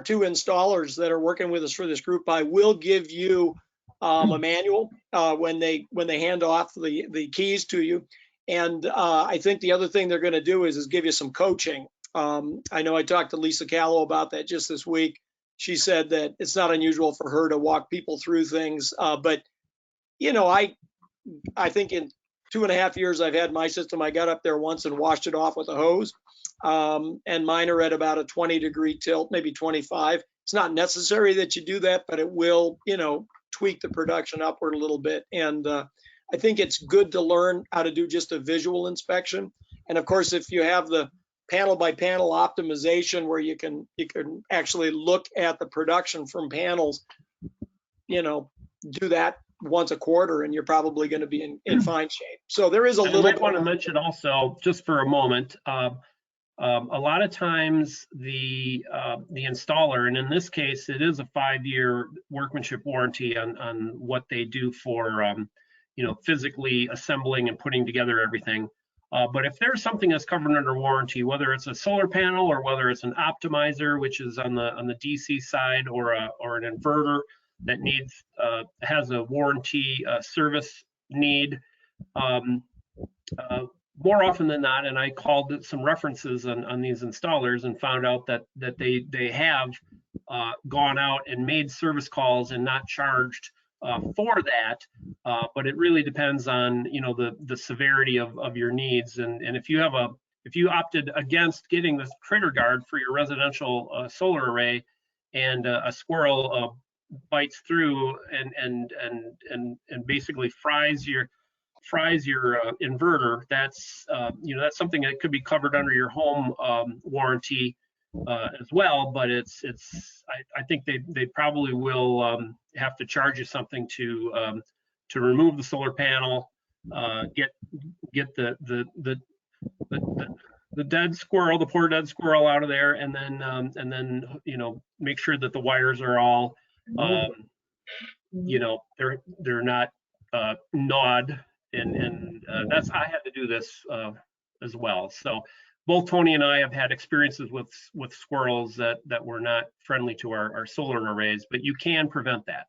2 installers that are working with us for this group buy will give you a manual when they hand off the keys to you. And I think the other thing they're going to do is give you some coaching. I know I talked to Lisa Callow about that just this week. She said that it's not unusual for her to walk people through things, but I think in 2.5 years I've had my system, I got up there once and washed it off with a hose, and mine are at about a 20-degree tilt, maybe 25. It's not necessary that you do that, but it will, tweak the production upward a little bit. And I think it's good to learn how to do just a visual inspection. And of course, if you have the panel by panel optimization where you can actually look at the production from panels, do that once a quarter and you're probably going to be in fine shape. So there is a little bit. I want to mention also, just for a moment, a lot of times the installer, and in this case it is a 5-year workmanship warranty on what they do for physically assembling and putting together everything. But if there's something that's covered under warranty, whether it's a solar panel or whether it's an optimizer, which is on the DC side, or an inverter that has a warranty service need, more often than not, and I called some references on these installers and found out that they have gone out and made service calls and not charged for that, but it really depends on the severity of your needs. And if you opted against getting this critter guard for your residential solar array, and a squirrel bites through and basically fries your inverter, that's something that could be covered under your home warranty as well. But I think they probably will have to charge you something to remove the solar panel, get the dead squirrel, the poor dead squirrel, out of there, and then make sure that the wires are all they're not gnawed, and that's, I had to do this as well. So both Tony and I have had experiences with squirrels that were not friendly to our solar arrays, but you can prevent that.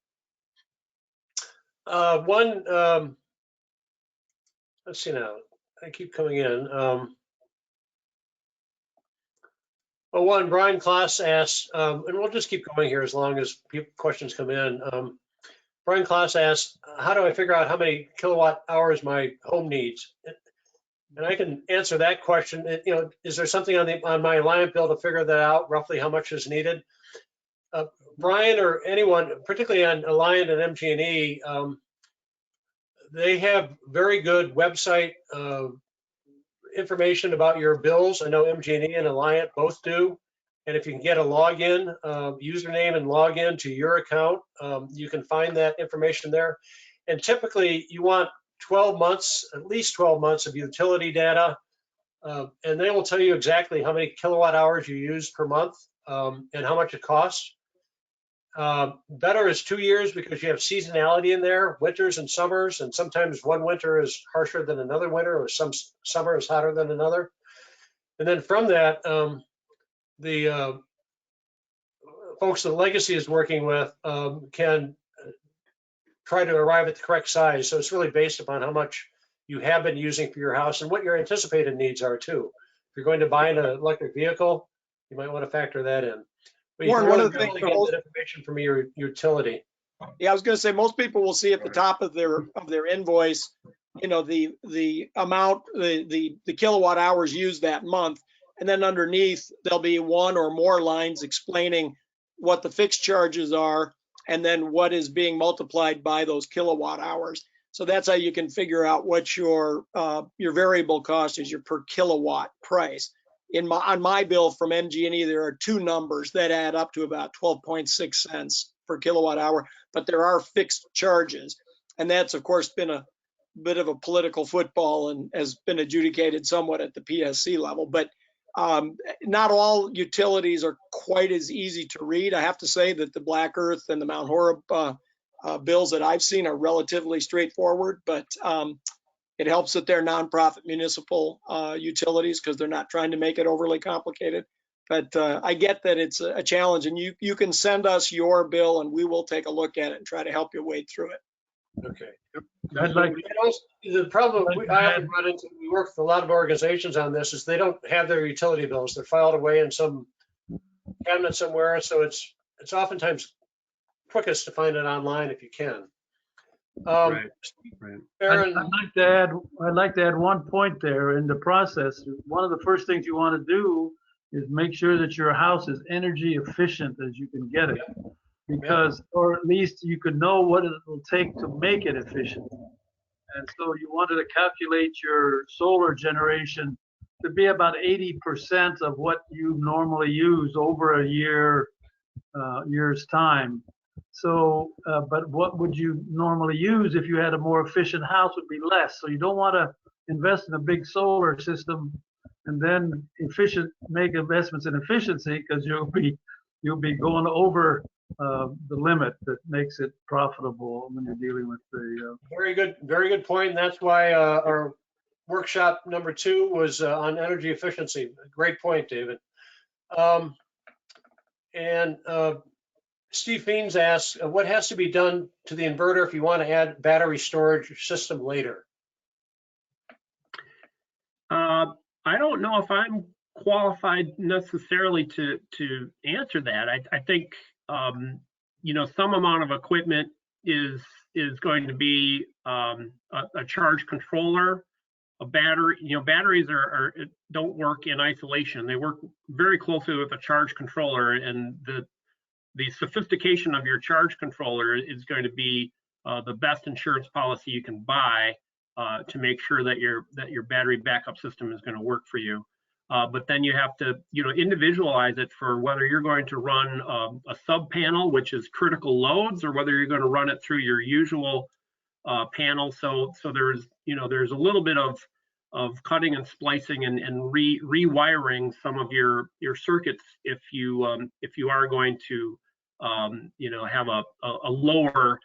Let's see now, I keep coming in. One, Brian Klaas asked, and we'll just keep going here as long as questions come in. Brian Klaas asked, how do I figure out how many kilowatt hours my home needs? And I can answer that question. Is there something on my Alliant bill to figure that out, roughly how much is needed? Brian, or anyone, particularly on Alliant and MG&E, they have very good website information about your bills. I know MG&E and Alliant both do. And if you can get a login, username and login to your account, you can find that information there. And typically you want 12 months, at least 12 months of utility data. And they will tell you exactly how many kilowatt hours you use per month and how much it costs. Better is 2 years because you have seasonality in there, winters and summers, and sometimes one winter is harsher than another winter, or some summer is hotter than another. And then from that, the folks that Legacy is working with can try to arrive at the correct size. So it's really based upon how much you have been using for your house and what your anticipated needs are too. If you're going to buy an electric vehicle, you might want to factor that in. But you Warren, can one really of the things get that information from your utility. Yeah, I was going to say most people will see at the top of their invoice, you know, the amount, the kilowatt hours used that month, and then underneath there'll be one or more lines explaining what the fixed charges are and then what is being multiplied by those kilowatt hours. So that's how you can figure out what your variable cost is, your per kilowatt price. On my bill from MG&E, there are two numbers that add up to about 12.6 cents per kilowatt hour, but there are fixed charges. And that's, of course, been a bit of a political football and has been adjudicated somewhat at the PSC level. But not all utilities are quite as easy to read. I have to say that the Black Earth and the Mount Horeb bills that I've seen are relatively straightforward, but it helps that they're nonprofit municipal utilities because they're not trying to make it overly complicated. But I get that it's a challenge, and you can send us your bill and we will take a look at it and try to help you wade through it. Okay. I'd like, The problem I often run into, we work with a lot of organizations on this, is they don't have their utility bills. They're filed away in some cabinet somewhere. So it's oftentimes quickest to find it online if you can. Right. Aaron, I'd like to add one point there in the process. One of the first things you want to do is make sure that your house is energy efficient as you can get it, because, or at least you could know what it will take to make it efficient. And so you wanted to calculate your solar generation to be about 80% of what you normally use over a year's time. So, but what would you normally use if you had a more efficient house would be less. So you don't want to invest in a big solar system and then make investments in efficiency, because you'll be going over the limit that makes it profitable when you're dealing with the. very good point. And that's why our workshop number 2 was on energy efficiency. Great point, David. And Steve Fiends asks, what has to be done to the inverter if you want to add battery storage system later? I don't know if I'm qualified necessarily to answer that. I think you know, some amount of equipment is going to be a charge controller, a battery. You know, batteries don't work in isolation. They work very closely with a charge controller, and the sophistication of your charge controller is going to be the best insurance policy you can buy to make sure that your battery backup system is going to work for you. But then you have to, you know, individualize it for whether you're going to run a sub panel, which is critical loads, or whether you're going to run it through your usual panel. So there's, you know, there's a little bit of cutting and splicing and rewiring some of your circuits if you are going to you know, have a lower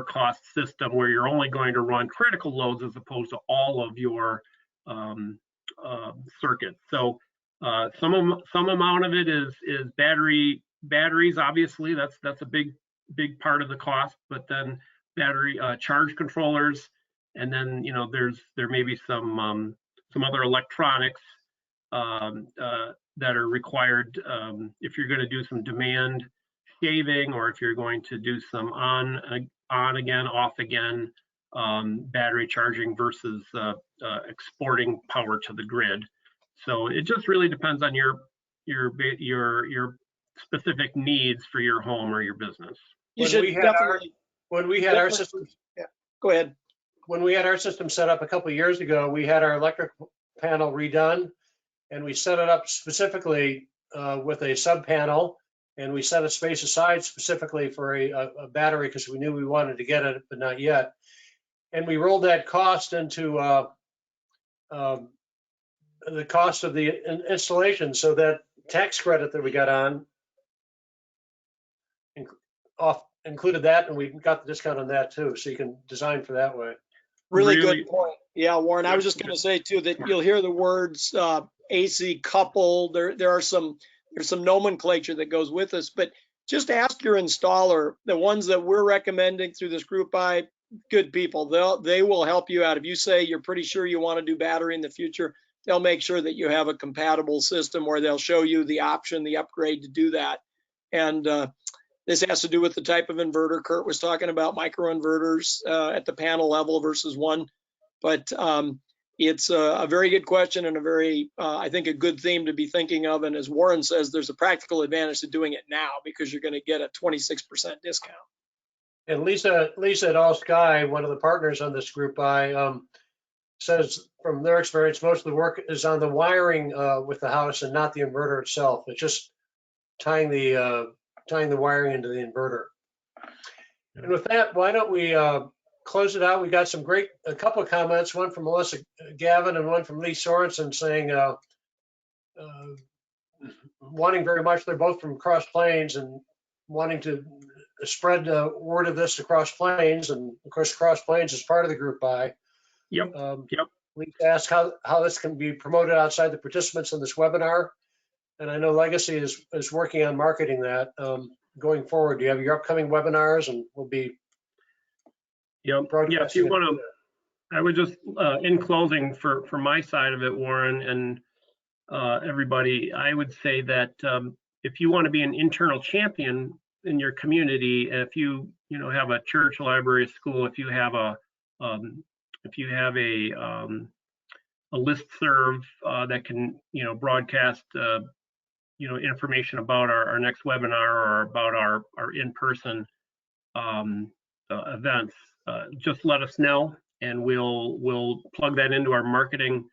cost system where you're only going to run critical loads as opposed to all of your circuits. So some amount of it is batteries. Obviously, that's a big part of the cost. But then battery charge controllers, and then, you know, there may be some other electronics that are required if you're going to do some demand shaving, or if you're going to do some on again, off again battery charging versus exporting power to the grid. So it just really depends on your specific needs for your home or your business. When we had our system, yeah, go ahead. When we had our system set up a couple of years ago, we had our electric panel redone, and we set it up specifically with a sub panel, and we set a space aside specifically for a battery because we knew we wanted to get it, but not yet. And we rolled that cost into the cost of the installation, so that tax credit that we got on included that, and we got the discount on that too. So you can design for that way. Really Really- good point. Yeah, Warren, I was just going to say too that you'll hear the words AC coupled. There's some nomenclature that goes with this, but just ask your installer, the ones that we're recommending through this group buy, good people. They will help you out. If you say you're pretty sure you want to do battery in the future, they'll make sure that you have a compatible system, or they'll show you the option, the upgrade to do that. And this has to do with the type of inverter Kurt was talking about, microinverters at the panel level versus one. But it's a very good question and a very, I think, a good theme to be thinking of. And as Warren says, there's a practical advantage to doing it now because you're going to get a 26% discount. And Lisa at All Sky, one of the partners on this group buy, says from their experience, most of the work is on the wiring with the house and not the inverter itself. It's just tying the wiring into the inverter. And with that, why don't we close it out? We got a couple of comments, one from Melissa Gavin and one from Lee Sorensen saying, wanting very much, they're both from Cross Plains and wanting to spread the word of this across Plains. And of course, Cross Plains is part of the group buy. Yep. We asked how this can be promoted outside the participants in this webinar. And I know Legacy is working on marketing that going forward. Do you have your upcoming webinars, and we'll be if you want to, I would just in closing for my side of it, Warren and everybody, I would say that if you want to be an internal champion in your community, if you have a church, library, school, if you have a listserv that can broadcast information about our next webinar or about our in-person events, just let us know and we'll plug that into our marketing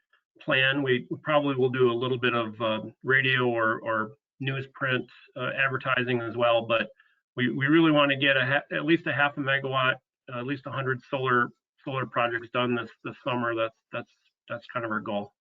plan. We probably will do a little bit of radio or newsprint advertising as well, but we really want to get at least a half a megawatt, at least 100 solar projects done this summer. That's kind of our goal.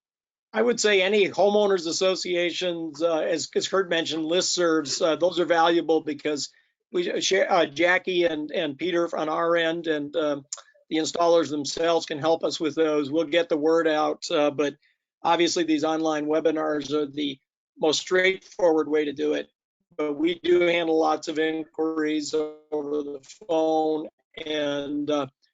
I would say any homeowners associations, as Kurt mentioned, listservs, those are valuable because we share, Jackie and Peter on our end, and the installers themselves can help us with those. We'll get the word out, but obviously these online webinars are the most straightforward way to do it. But we do handle lots of inquiries over the phone, and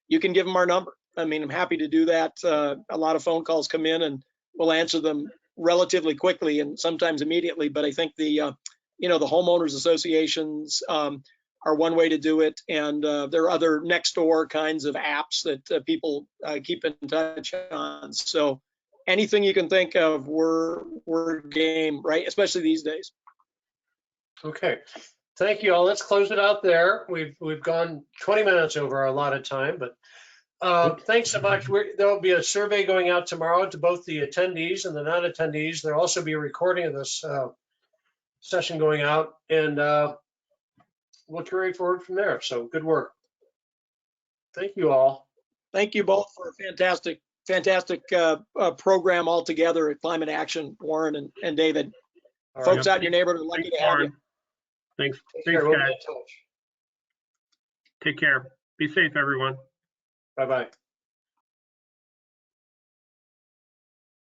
you can give them our number. I mean, I'm happy to do that. A lot of phone calls come in, and we'll answer them relatively quickly and sometimes immediately. But I think the homeowners associations are one way to do it, and there are other next door kinds of apps that people keep in touch on. So anything you can think of, we're game, right? Especially these days. Okay, thank you all. Let's close it out there. We've gone 20 minutes over our allotted time, but thanks so much. There'll be a survey going out tomorrow to both the attendees and the non-attendees. There'll also be a recording of this session going out, and we'll carry forward from there. So good work. Thank you all. Thank you both for a fantastic program altogether at Climate Action, Warren and David. All Folks right. out in your neighborhood are lucky to have you. Thanks, Take care. We'll be guys. in touch. Take care. Be safe, everyone. Bye-bye.